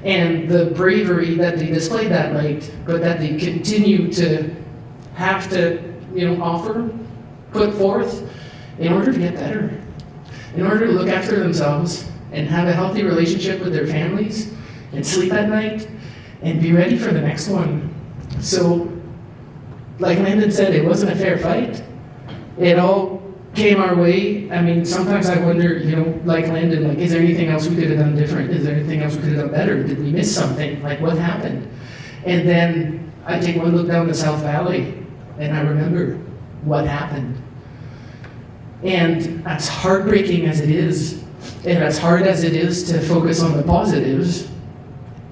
and the bravery that they displayed that night, but that they continue to have to, offer, put forth in order to get better, in order to look after themselves and have a healthy relationship with their families and sleep at night and be ready for the next one. So, like Landon said, it wasn't a fair fight. It all came our way. I mean, sometimes I wonder, like Landon, is there anything else we could have done different? Is there anything else we could have done better? Did we miss something? What happened? And then I take one look down the South Valley and I remember what happened. And as heartbreaking as it is, and as hard as it is to focus on the positives,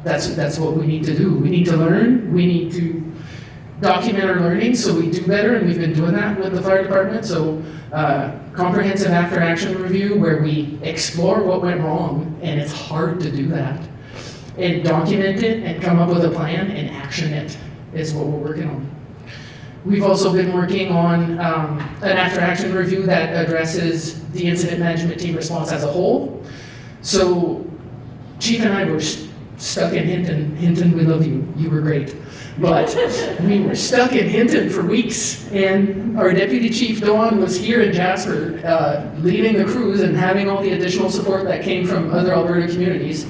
that's what we need to do. We need to learn. We need to document our learning so we do better, and we've been doing that with the fire department. So comprehensive after action review where we explore what went wrong, and it's hard to do that, and document it and come up with a plan and action it is what we're working on. We've also been working on an after action review that addresses the incident management team response as a whole. So Chief and I were stuck in Hinton. Hinton, we love you. You were great. But we were stuck in Hinton for weeks, and our Deputy Chief, Dawn, was here in Jasper, leading the crews and having all the additional support that came from other Alberta communities.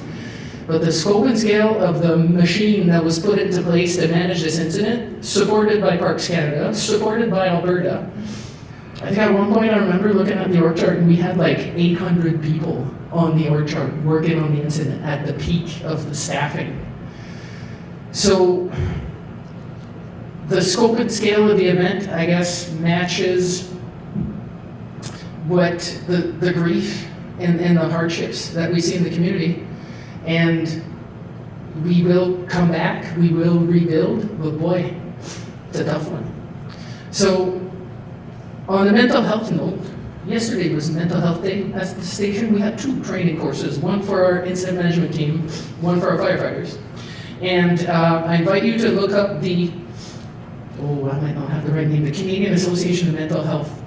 But the scope and scale of the machine that was put into place to manage this incident, supported by Parks Canada, supported by Alberta. I think at one point I remember looking at the org chart and we had 800 people on the org chart working on the incident at the peak of the staffing. So the scope and scale of the event, I guess, matches what the grief and the hardships that we see in the community. And we will come back, we will rebuild, but boy, it's a tough one. So on the mental health note, yesterday was Mental Health Day at the station. We had 2 training courses, one for our incident management team, one for our firefighters. And I invite you to look up the, I might not have the right name, the Canadian Association of Mental Health.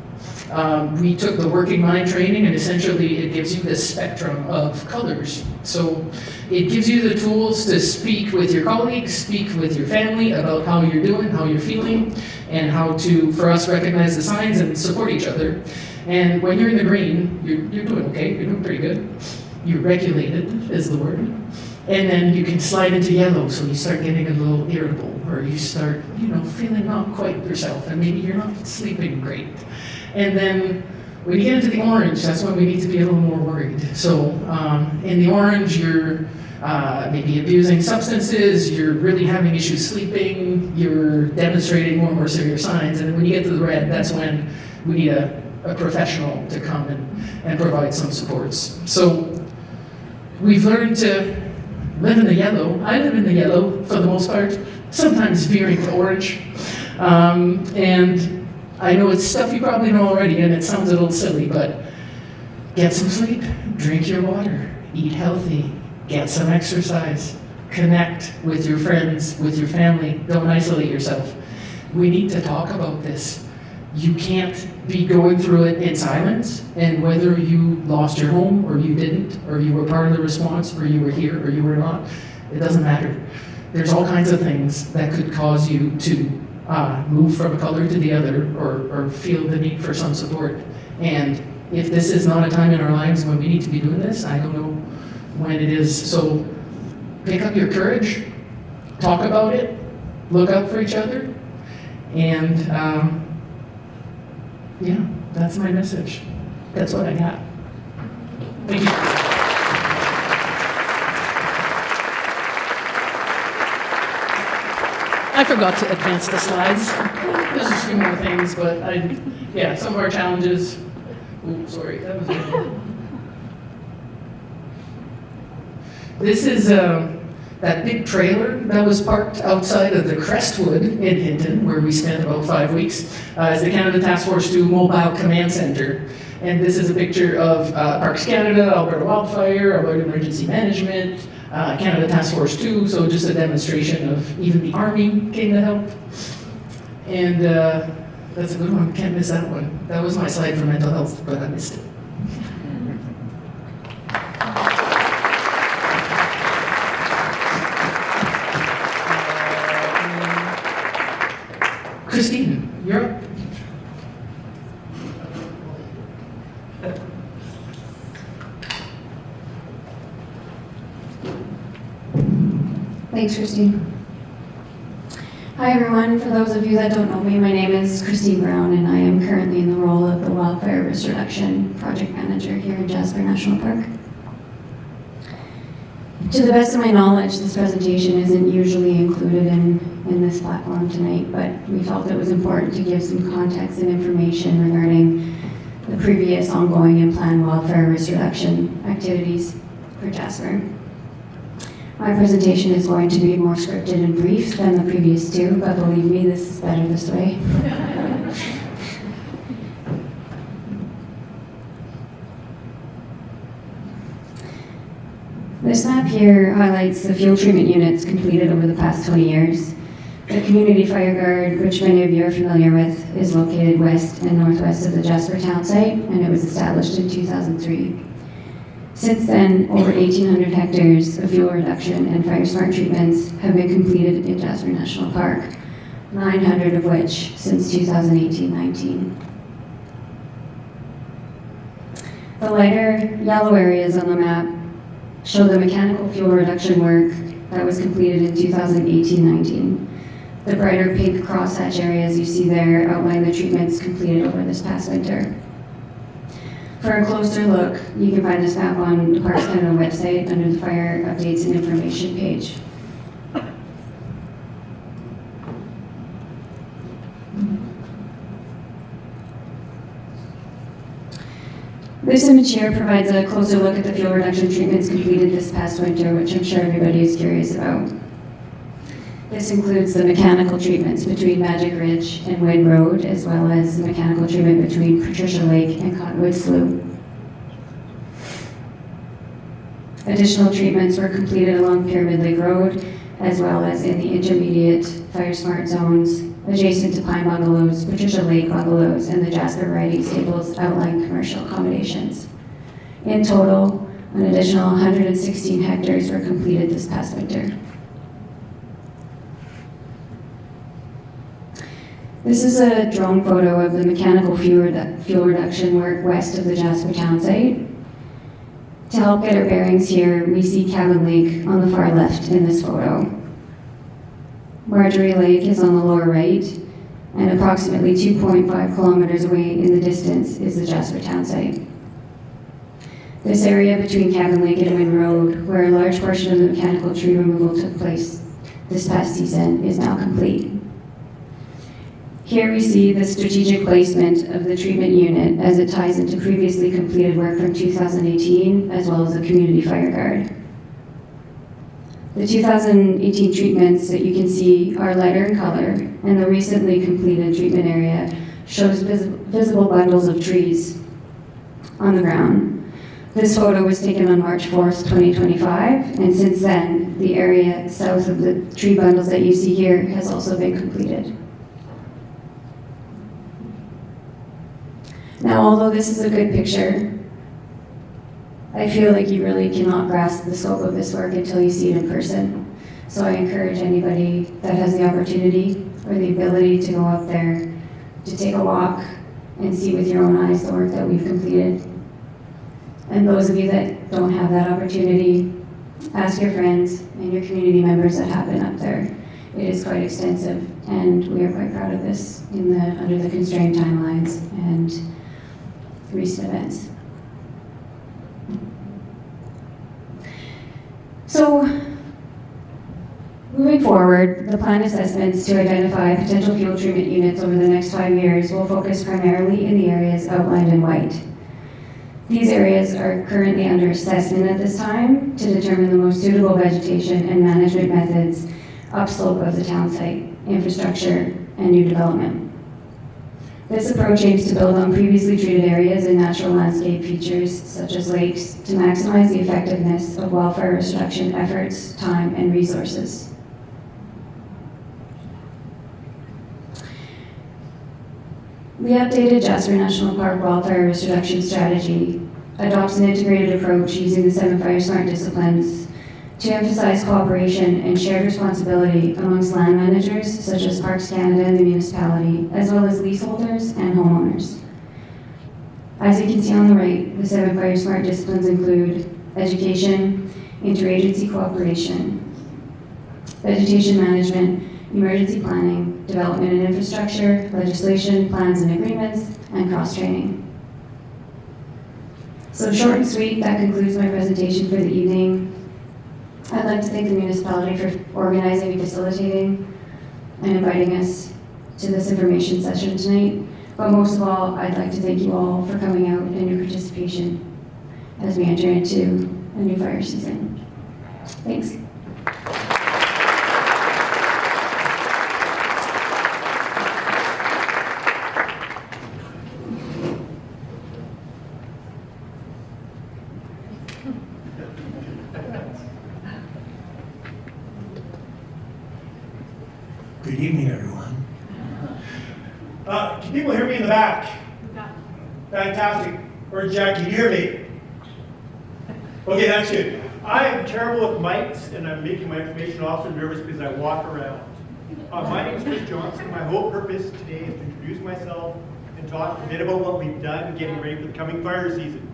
We took the working mind training, and essentially it gives you this spectrum of colors. So it gives you the tools to speak with your colleagues, speak with your family about how you're doing, how you're feeling, and how to, for us, recognize the signs and support each other. And when you're in the green, you're doing okay, you're doing pretty good. You're regulated, is the word. And then you can slide into yellow, so you start getting a little irritable, or you start, feeling not quite yourself, and maybe you're not sleeping great. And then when you get into the orange, that's when we need to be a little more worried. So in the orange, you're maybe abusing substances, you're really having issues sleeping, you're demonstrating more and more severe signs. And when you get to the red, that's when we need a professional to come and provide some supports. So we've learned to live in the yellow. I live in the yellow for the most part, sometimes veering to orange. And I know it's stuff you probably know already, and it sounds a little silly, but Get some sleep, drink your water, eat healthy, get some exercise, connect with your friends, with your family, don't isolate yourself. We need to talk about this. You can't be going through it in silence, and whether you lost your home or you didn't, or you were part of the response, or you were here or you were not, it doesn't matter. There's all kinds of things that could cause you to move from a color to the other, or feel the need for some support. And if this is not a time in our lives when we need to be doing this, I don't know when it is. So pick up your courage, talk about it, look out for each other, and yeah, that's my message. That's what I got. Thank you. I forgot to advance the slides. There's a few more things, but yeah, some of our challenges. Ooh, sorry, that was good. This is that big trailer that was parked outside of the Crestwood in Hinton, where we spent about 5 weeks, is the Canada Task Force 2 Mobile Command Center. And this is a picture of Parks Canada, Alberta Wildfire, Alberta Emergency Management, Canada Task Force 2, so just a demonstration of even the Army came to help. And that's a good one, can't miss that one. That was my slide for mental health, but I missed it. Christine, you're up. Thanks, Christine. Hi, everyone. For those of you that don't know me, my name is Christine Brown, and I am currently in the role of the Wildfire Risk Reduction Project Manager here in Jasper National Park. To the best of my knowledge, this presentation isn't usually included in this platform tonight, but we felt it was important to give some context and information regarding the previous ongoing and planned wildfire risk reduction activities for Jasper. My presentation is going to be more scripted and brief than the previous two, but believe me, this is better this way. This map here highlights the fuel treatment units completed over the past 20 years. The Community Fire Guard, which many of you are familiar with, is located west and northwest of the Jasper town site, and it was established in 2003. Since then, over 1,800 hectares of fuel reduction and fire smart treatments have been completed in Jasper National Park, 900 of which since 2018-19. The lighter yellow areas on the map show the mechanical fuel reduction work that was completed in 2018-19. The brighter pink crosshatch areas you see there outline the treatments completed over this past winter. For a closer look, you can find this map on the Parks Canada website under the Fire Updates and Information page. This image here provides a closer look at the fuel reduction treatments completed this past winter, which I'm sure everybody is curious about. This includes the mechanical treatments between Magic Ridge and Wind Road, as well as the mechanical treatment between Patricia Lake and Cottonwood Slough. Additional treatments were completed along Pyramid Lake Road, as well as in the intermediate fire smart zones adjacent to Pine Bungalows, Patricia Lake Bungalows, and the Jasper Riding Stables outlying commercial accommodations. In total, an additional 116 hectares were completed this past winter. This is a drone photo of the mechanical fuel reduction work west of the Jasper town site. To help get our bearings here, we see Cabin Lake on the far left in this photo. Marjorie Lake is on the lower right, and approximately 2.5 kilometers away in the distance is the Jasper town site. This area between Cabin Lake and Wind Road, where a large portion of the mechanical tree removal took place this past season, is now complete. Here we see the strategic placement of the treatment unit as it ties into previously completed work from 2018, as well as the Community Fire Guard. The 2018 treatments that you can see are lighter in color, and the recently completed treatment area shows visible bundles of trees on the ground. This photo was taken on March 4th, 2025, and since then, the area south of the tree bundles that you see here has also been completed. Now, although this is a good picture, I feel like you really cannot grasp the scope of this work until you see it in person. So I encourage anybody that has the opportunity or the ability to go out there to take a walk and see with your own eyes the work that we've completed. And those of you that don't have that opportunity, ask your friends and your community members that have been up there. It is quite extensive, and we are quite proud of this under the constrained timelines and recent events. So, moving forward, the plan assessments to identify potential fuel treatment units over the next 5 years will focus primarily in the areas outlined in white. These areas are currently under assessment at this time to determine the most suitable vegetation and management methods upslope of the town site, infrastructure, and new development. This approach aims to build on previously treated areas and natural landscape features such as lakes to maximize the effectiveness of wildfire reduction efforts, time, and resources. The updated Jasper National Park Wildfire Risk Reduction Strategy adopts an integrated approach using the 7 Fire Smart disciplines to emphasize cooperation and shared responsibility amongst land managers such as Parks Canada and the municipality, as well as leaseholders and homeowners. As you can see on the right, the 7 Fire Smart disciplines include education, interagency cooperation, vegetation management, emergency planning, development and infrastructure, legislation, plans and agreements, and cross-training. So short and sweet, that concludes my presentation for the evening. I'd like to thank the municipality for organizing and facilitating and inviting us to this information session tonight. But most of all, I'd like to thank you all for coming out and your participation as we enter into a new fire season. Thanks. Good evening, everyone. Can people hear me in the back? Fantastic. Or Jack, can you hear me? Okay, that's good. I am terrible with mics, and I'm making my information officer nervous because I walk around. My name is Chris Johnson. My whole purpose today is to introduce myself and talk a bit about what we've done getting ready for the coming fire season.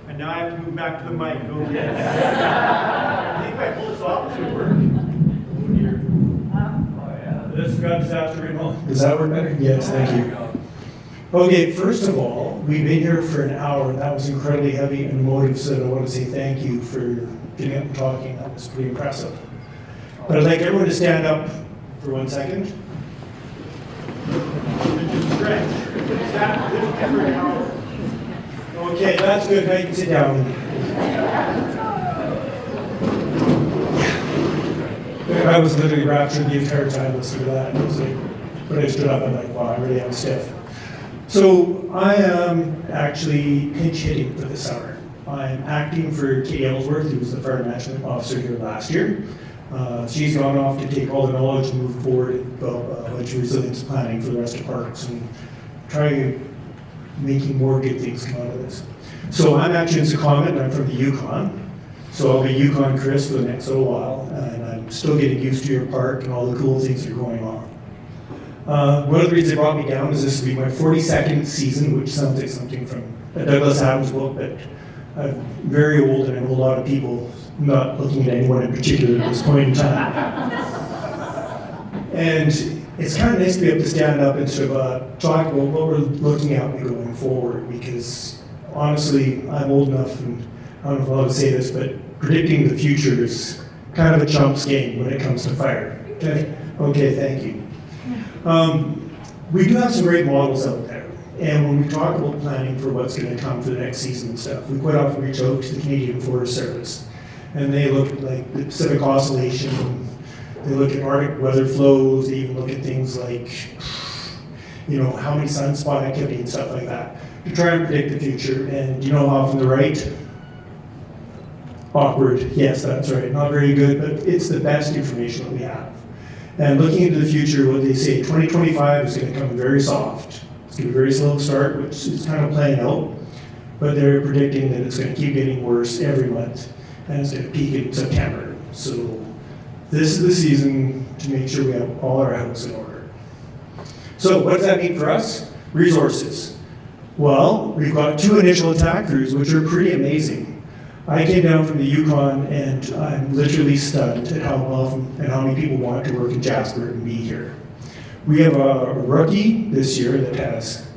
And now I have to move back to the mic. Okay. I think my full stop should work. Oh dear. This got disaster written on. Does that work better? Yes, thank you. Okay, first of all, we've been here for an hour. That was incredibly heavy and emotive, so I want to say thank you for getting up and talking. That was pretty impressive. But I'd like everyone to stand up for 1 second. Just stretch. Okay, that's good. Now you can sit down. I was literally raptured the entire time listening to that. It was like, when I stood up, I'm like, wow, I really am stiff. So I am actually pinch hitting for the summer. I'm acting for Katie Ellsworth, who was the fire management officer here last year. She's gone off to take all the knowledge and move forward and develop a bunch of resilience planning for the rest of parks and try making more good things come out of this. So I'm actually in Secaucus, and I'm from the Yukon. So I'll be Yukon Chris for the next little while, and I'm still getting used to your park and all the cool things that are going on. One of the reasons they brought me down is this will be my 42nd season, which sounds like something from a Douglas Adams book, but I'm very old and I know a lot of people, not looking at anyone in particular at this point in time. And it's kind of nice to be able to stand up and sort of talk about what we're looking at going forward, because honestly, I'm old enough, and I don't know if I'm allowed to say this, but predicting the future is kind of a chump's game when it comes to fire. Okay, thank you. We do have some great models out there, and when we talk about planning for what's going to come for the next season and stuff, we quite often reach out to the Canadian Forest Service, and they look at like the Pacific Oscillation, they look at Arctic weather flows, they even look at things like, you know, how many sunspot activity and stuff like that, to try and predict the future. And you know how often they're right? Awkward, yes, that's right. Not very good, but it's the best information that we have. And looking into the future, what they say, 2025 is going to come very soft. It's going to be a very slow start, which is kind of playing out. But they're predicting that it's going to keep getting worse every month, and it's going to peak in September. So this is the season to make sure we have all our house in order. So what does that mean for us? Resources. Well, we've got 2 initial attack crews, which are pretty amazing. I came down from the Yukon, and I'm literally stunned at how often and how many people want to work in Jasper and be here. We have a rookie this year that has,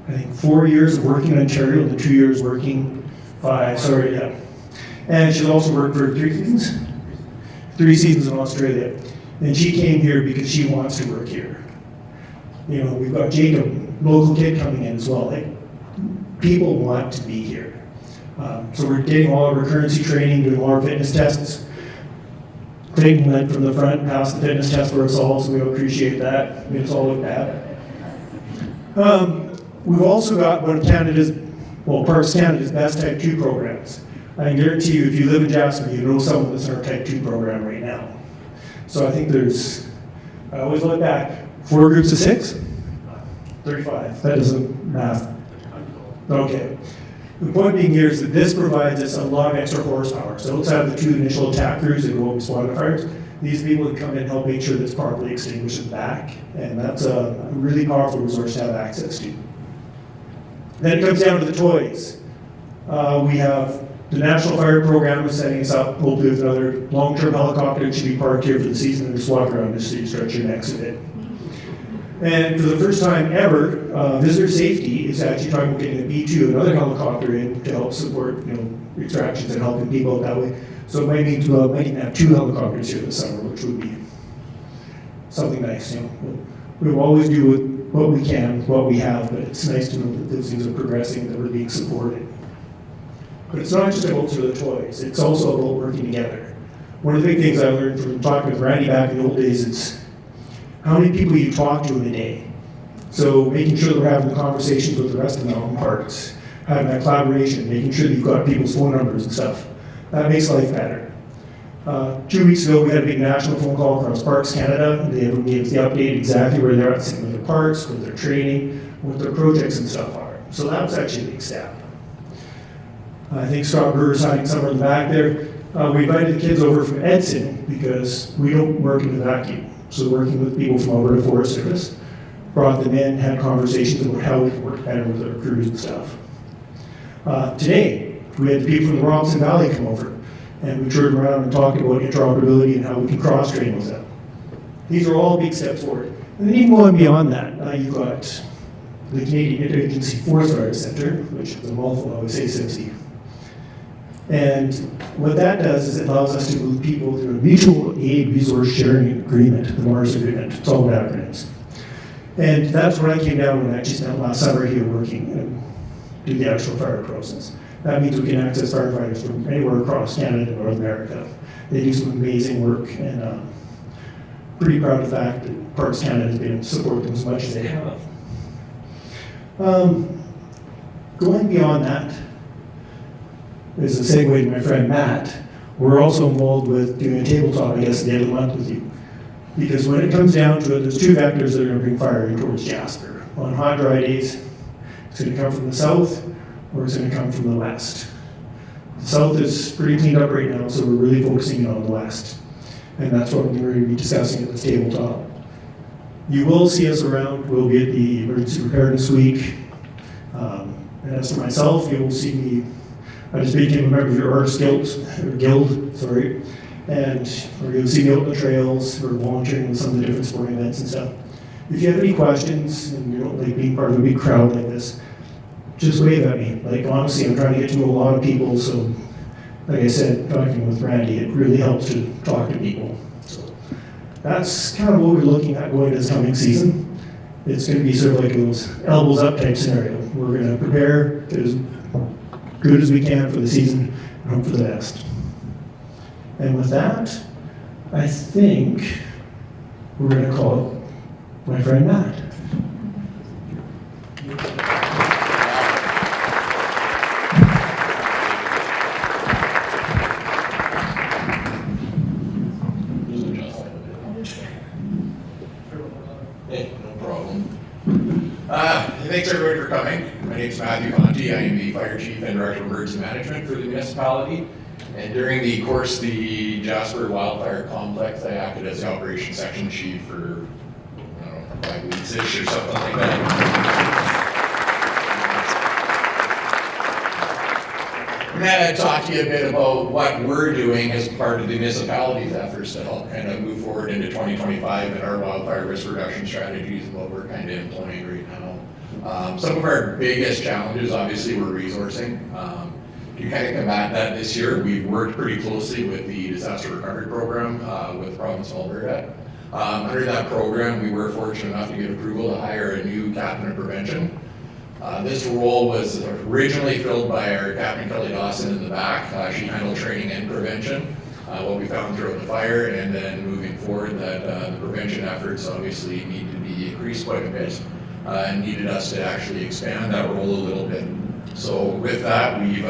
I think, 4 years of working in Ontario and 2 years working, 5, sorry, yeah. And she's also worked for 3 seasons? 3 seasons in Australia. And she came here because she wants to work here. You know, we've got Jacob, local kid, coming in as well. Like, people want to be here. So we're getting all of our currency training, doing all our fitness tests. Clayton led from the front, passed the fitness test for us all, so we appreciate that. Made us all look bad. We've also got one of Canada's, well, Parks Canada's best Type 2 programs. I can guarantee you, if you live in Jasper, you know someone that's in our Type 2 program right now. So I think there's, I always look back, 4 groups of 6? 35. That doesn't math. Okay. The point being here is that this provides us a lot of extra horsepower. So outside of the 2 initial attack crews that go and respond to fires, these people can come in and help make sure that it's properly extinguished and back. And that's a really powerful resource to have access to. Then it comes down to the toys. We have the National Fire Program is setting us up, hopefully with another long-term helicopter that should be parked here for the season and just walk around just so you stretch your necks a bit. And for the first time ever, visitor safety is actually talking about getting a B-2, another helicopter in to help support, you know, extractions and helping people out that way. So it might mean to might even have 2 helicopters here this summer, which would be something nice. You know, we'll always do what we can, with what we have, but it's nice to know that those things are progressing, that we're being supported. But it's not just about sort of the toys; it's also about working together. One of the big things I learned from talking with Randy back in the old days is how many people you talk to in a day. So making sure that we're having the conversations with the rest of the mountain parks, having that collaboration, making sure that you've got people's phone numbers and stuff. That makes life better. 2 weeks ago, we had a big national phone call across Parks Canada. They gave us the update exactly where they're at with their parks, with their training, what their projects and stuff are. So that was actually a big step. I think Scott Brewer's hiding somewhere in the back there. We invited the kids over from Edson because we don't work in a vacuum. So working with people from Alberta Forest Service, brought them in, had conversations about how we can work better with our crews and stuff. Today, we had the people from the Robson Valley come over, and we toured around and talked about interoperability and how we can cross-train with them. These are all big steps forward. And then even going beyond that, you've got the Canadian Interagency Forest Fire Centre, which is a mouthful, I would say CIFC. And what that does is it allows us to move people through a mutual aid resource sharing agreement, the MARS agreement. It's all about acronyms. And that's where I came down when I actually spent last summer here working and do the actual fire process. That means we can access firefighters from anywhere across Canada and North America. They do some amazing work, and I'm pretty proud of the fact that Parks Canada has been able to support them as much as they have. Going beyond that, is a segue to my friend Matt. We're also involved with doing a tabletop, I guess, at the end of the month with you. Because when it comes down to it, there's 2 vectors that are going to bring fire in towards Jasper. On hot, dry days, it's going to come from the south, or it's going to come from the west. The south is pretty cleaned up right now, so we're really focusing on the west. And that's what we're going to be discussing at this tabletop. You will see us around. We'll be at the Emergency Preparedness Week. And as for myself, you will see me. I just became a member of your arts guild, and we're going to see me out on the trails. We're volunteering with some of the different sporting events and stuff. If you have any questions and you don't like being part of a big crowd like this, just wave at me. Like, honestly, I'm trying to get to know a lot of people, so like I said, talking with Randy, it really helps to talk to people. So that's kind of what we're looking at going to this coming season. It's going to be sort of like those elbows up type scenario. We're going to prepare as good as we can for the season and hope for the best. And with that, I think we're going to call my friend Matt. Hey, no problem. Thanks everybody for coming. My name is 𝐉𝐚𝐬𝐞𝐫. I am the Fire Chief and Director of Emergency Management for the municipality. And during the course of the Jasper Wildfire Complex, I acted as the Operations Section Chief for, I don't know, 5 weeks-ish or something like that. I'm going to talk to you a bit about what we're doing as part of the municipality's efforts to help kind of move forward into 2025 and our wildfire risk reduction strategies and what we're kind of employing right now. Some of our biggest challenges, obviously, were resourcing. To kind of combat that this year, we've worked pretty closely with the Disaster Recovery Program with the province of Alberta. Under that program, we were fortunate enough to get approval to hire a new captain of prevention. This role was originally filled by our Captain Kelly Dawson in the back. She handled training and prevention, what we found throughout the fire, and then moving forward that the prevention efforts obviously need to be increased quite a bit and needed us to actually expand that role a little bit. So with that, we've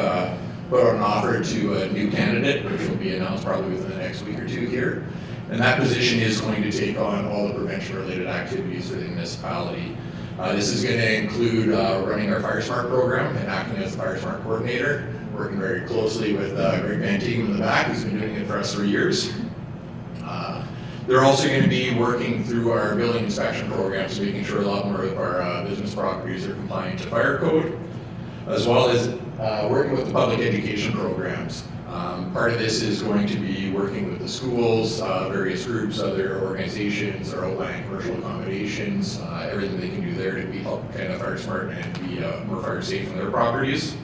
put out an offer to a new candidate, which will be announced probably within the next week or two here. And that position is going to take on all the prevention-related activities for the municipality. This is going to include running our FireSmart program and acting as the FireSmart coordinator, working very closely with 𝐉𝐚𝐬𝐞𝐫 in the back, who's been doing it for us for years. They're also going to be working through our building inspection programs, making sure a lot more of our business properties are compliant to fire code, as well as working with the public education programs. Part of this is going to be working with the schools, various groups, other organizations, or outlying commercial accommodations, everything they can do there to be help kind of fire smart and be more fire safe in their properties.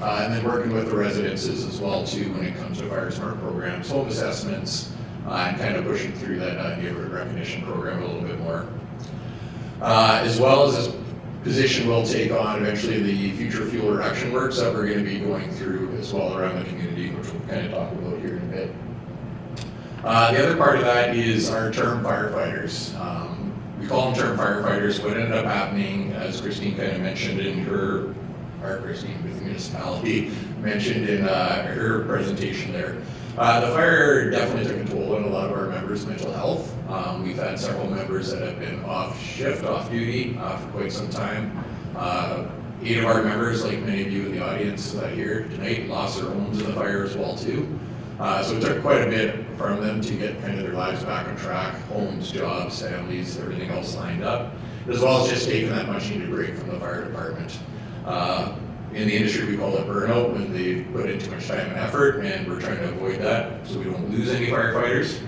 And then working with the residences as well too when it comes to fire smart programs, home assessments, and kind of pushing through that neighborhood recognition program a little bit more. As well as this position will take on eventually the future fuel reduction works that we're going to be going through as well around the community, which we'll kind of talk about here in a bit. The other part of that is our term firefighters. We call them term firefighters. What ended up happening, as Christine kind of mentioned in Christine with the municipality mentioned in her presentation there, the fire definitely took a toll on a lot of our members' mental health. We've had several members that have been off shift, off duty for quite some time. 8 of our members, like many of you in the audience here tonight, lost their homes in the fire as well too. So it took quite a bit from them to get kind of their lives back on track, homes, jobs, families, everything else lined up, as well as just taking that much needed break from the fire department. In the industry, we call it burnout when they put in too much time and effort, and we're trying to avoid that so we don't lose any firefighters.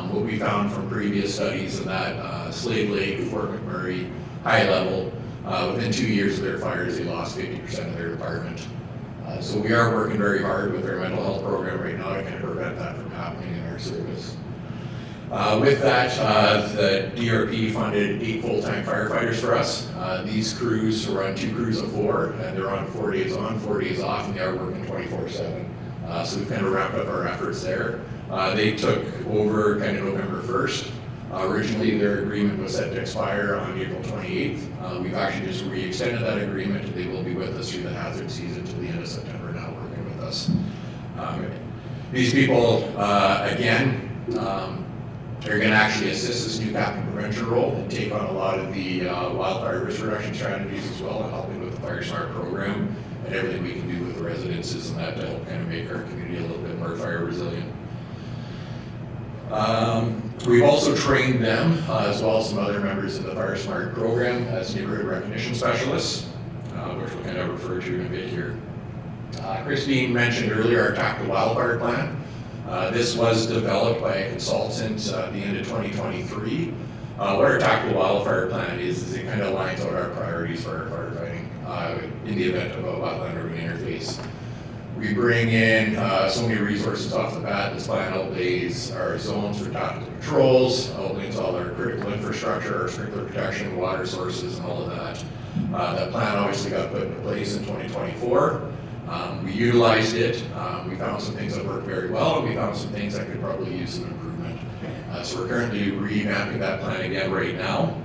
What we found from previous studies in that Slave Lake, Fort McMurray, High Level, within 2 years of their fires, they lost 50% of their department. So we are working very hard with our mental health program right now to kind of prevent that from happening in our service. With that, the DRP funded 8 full-time firefighters for us. These crews run 2 crews of 4, and they're on 4 days on, 4 days off, and they are working 24/7. So we've kind of ramped up our efforts there. They took over kind of November 1st. Originally, their agreement was set to expire on April 28th. We've actually just re-extended that agreement, and they will be with us through the hazard season to the end of September now, working with us. These people, again, are going to actually assist this new captain prevention role and take on a lot of the wildfire risk reduction strategies as well, and helping with the FireSmart program and everything we can do with the residences and that to help kind of make our community a little bit more fire resilient. We've also trained them, as well as some other members in the FireSmart program, as neighborhood recognition specialists, which we'll kind of refer to in a bit here. Christine mentioned earlier our Tactical Wildfire Plan. This was developed by a consultant at the end of 2023. What our Tactical Wildfire Plan is it kind of lines out our priorities for our firefighting in the event of a wildland-urban interface. We bring in so many resources off the bat. This plan outlays our zones for tactical patrols, outlays all our critical infrastructure, our sprinkler protection, water sources, and all of that. That plan obviously got put into place in 2024. We utilized it. We found some things that worked very well, and we found some things that could probably use some improvement. So we're currently revamping that plan again right now.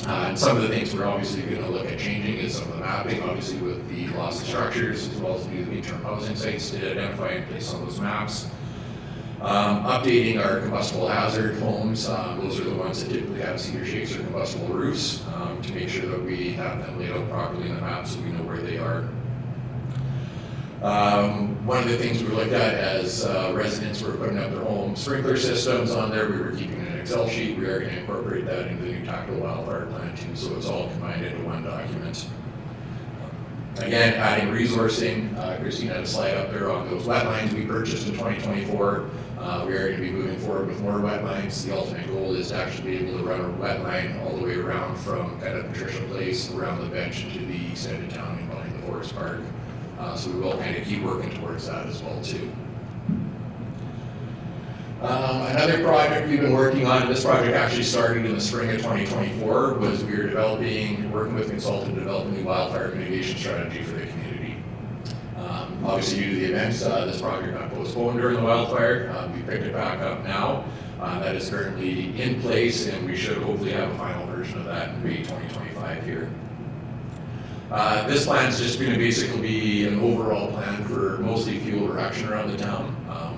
And some of the things we're obviously going to look at changing is some of the mapping, obviously with the loss of structures, as well as new midterm housing sites to identify and place on those maps. Updating our combustible hazard homes, those are the ones that typically have cedar shakes or combustible roofs, to make sure that we have them laid out properly in the map so we know where they are. One of the things we looked at as residents were putting up their home sprinkler systems on there, we were keeping an Excel sheet. We are going to incorporate that into the new tactical wildfire plan too, so it's all combined into one document. Again, adding resourcing. Christine had a slide up there on those wetlands we purchased in 2024. We are going to be moving forward with more wetlands. The ultimate goal is to actually be able to run a wetline all the way around from kind of Patricia Place, around the bench into the extended town and behind the forest park. So we will kind of keep working towards that as well too. Another project we've been working on, and this project actually started in the spring of 2024, was we were working with a consultant to develop a new wildfire mitigation strategy for the community. Obviously due to the events, this project got postponed during the wildfire. We picked it back up now. That is currently in place, and we should hopefully have a final version of that in May 2025 here. This plan is just going to basically be an overall plan for mostly fuel reduction around the town.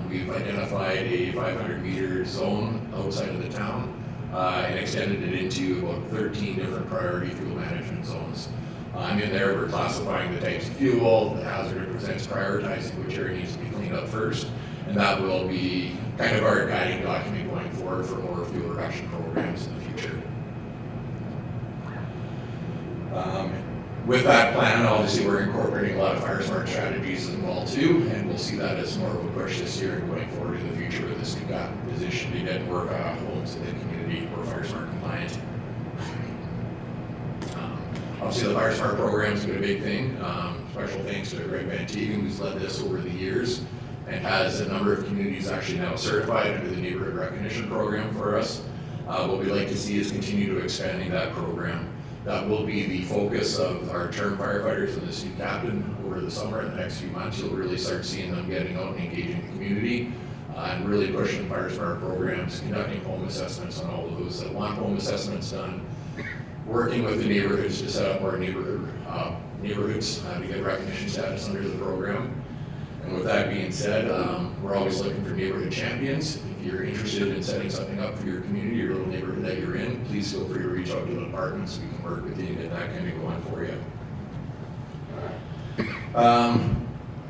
We've identified a 500-meter zone outside of the town and extended it into about 13 different priority fuel management zones. In there, we're classifying the types of fuel, the hazard it presents, prioritizing which area needs to be cleaned up first, and that will be kind of our guiding document going forward for more fuel reduction programs in the future. With that plan, obviously we're incorporating a lot of fire smart strategies as well too, and we'll see that as more of a push this year and going forward in the future with this new position to get work on homes in the community or fire smart compliant. Obviously the fire smart program's been a big thing. Special thanks to 𝐉𝐚𝐬𝐞𝐫 who's led this over the years and has a number of communities actually now certified under the neighborhood recognition program for us. What we'd like to see is continue to expanding that program. That will be the focus of our term firefighters and this new captain over the summer. In the next few months, you'll really start seeing them getting out and engaging the community and really pushing fire smart programs, conducting home assessments on all of those that want home assessments done, working with the neighborhoods to set up more neighborhoods to get recognition status under the program. And with that being said, we're always looking for neighborhood champions. If you're interested in setting something up for your community or little neighborhood that you're in, please feel free to reach out to the department so we can work with you and get that kind of going for you.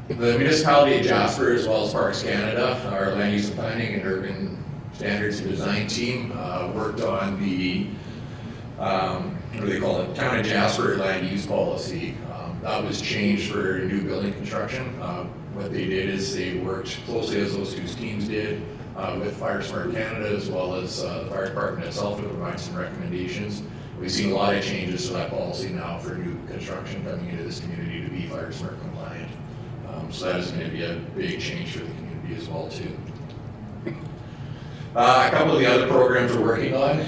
The municipality of Jasper, as well as Parks Canada, our land use and planning and urban standards and design team worked on the, what do they call it, Town of Jasper land use policy. That was changed for new building construction. What they did is they worked closely, as those two teams did, with Fire Smart Canada as well as the fire department itself to provide some recommendations. We've seen a lot of changes to that policy now for new construction coming into this community to be Fire Smart compliant. So that is going to be a big change for the community as well too. A couple of the other programs we're working on.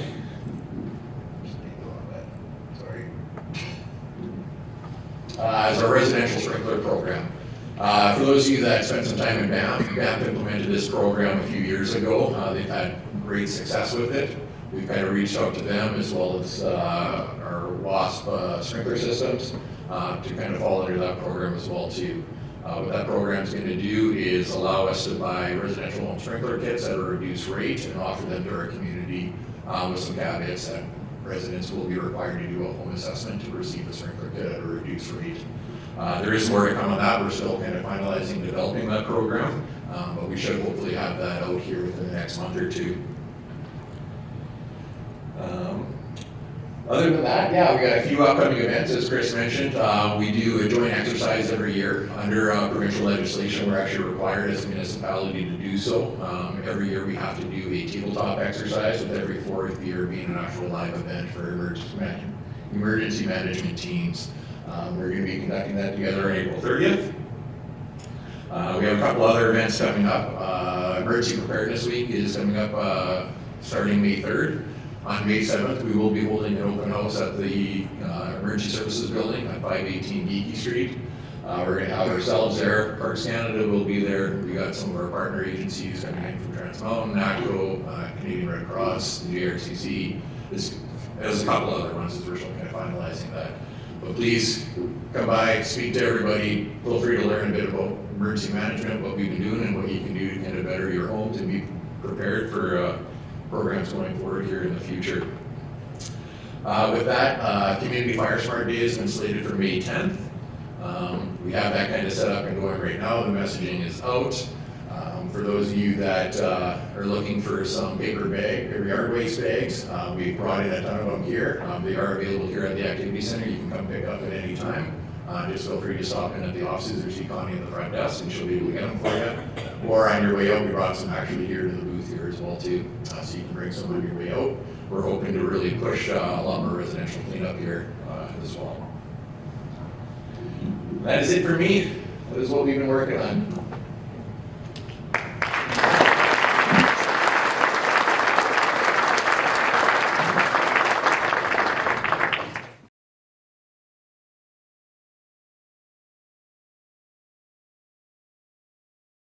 Is our residential sprinkler program. For those of you that spent some time in Banff implemented this program a few years ago. They've had great success with it. We've kind of reached out to them as well as our 𝐼𝐻 sprinkler systems to kind of fall under that program as well too. What that program is going to do is allow us to buy residential home sprinkler kits at a reduced rate and offer them to our community with some caveats that residents will be required to do a home assessment to receive a sprinkler kit at a reduced rate. There is more to come on that. We're still kind of finalizing developing that program, but we should hopefully have that out here within the next month or two. Other than that, yeah, we got a few upcoming events, as Chris mentioned. We do a joint exercise every year. Under provincial legislation, we're actually required as a municipality to do so. Every year we have to do a tabletop exercise, with every fourth year being an actual live event for emergency management teams. We're going to be conducting that together on April 30th. We have a couple other events coming up. Emergency Preparedness Week is coming up starting May 3rd. On May 7th, we will be holding an open house at the Emergency Services Building at 518 𝐠𝐠𝐠𝐠 Street. We're going to have ourselves there. Parks Canada will be there. We got some of our partner agencies coming in from Trans Mountain, NACO, Canadian Red Cross, the JRCC. There's a couple other ones as we're still kind of finalizing that. But please come by, speak to everybody. Feel free to learn a bit about emergency management, what we've been doing and what you can do to kind of better your home to be prepared for programs going forward here in the future. With that, Community Fire Smart Day has been slated for May 10th. We have that kind of set up and going right now. The messaging is out. For those of you that are looking for some paper yard waste bags, we brought in a ton of them here. They are available here at the Activity Centre. You can come pick up at any time. Just feel free to stop in at the offices or see Connie at the front desk and she'll be able to get them for you. Or on your way out, we brought some actually here to the booth here as well too. So you can bring some on your way out. We're hoping to really push a lot more residential cleanup here as well. That is it for me. That is what we've been working on.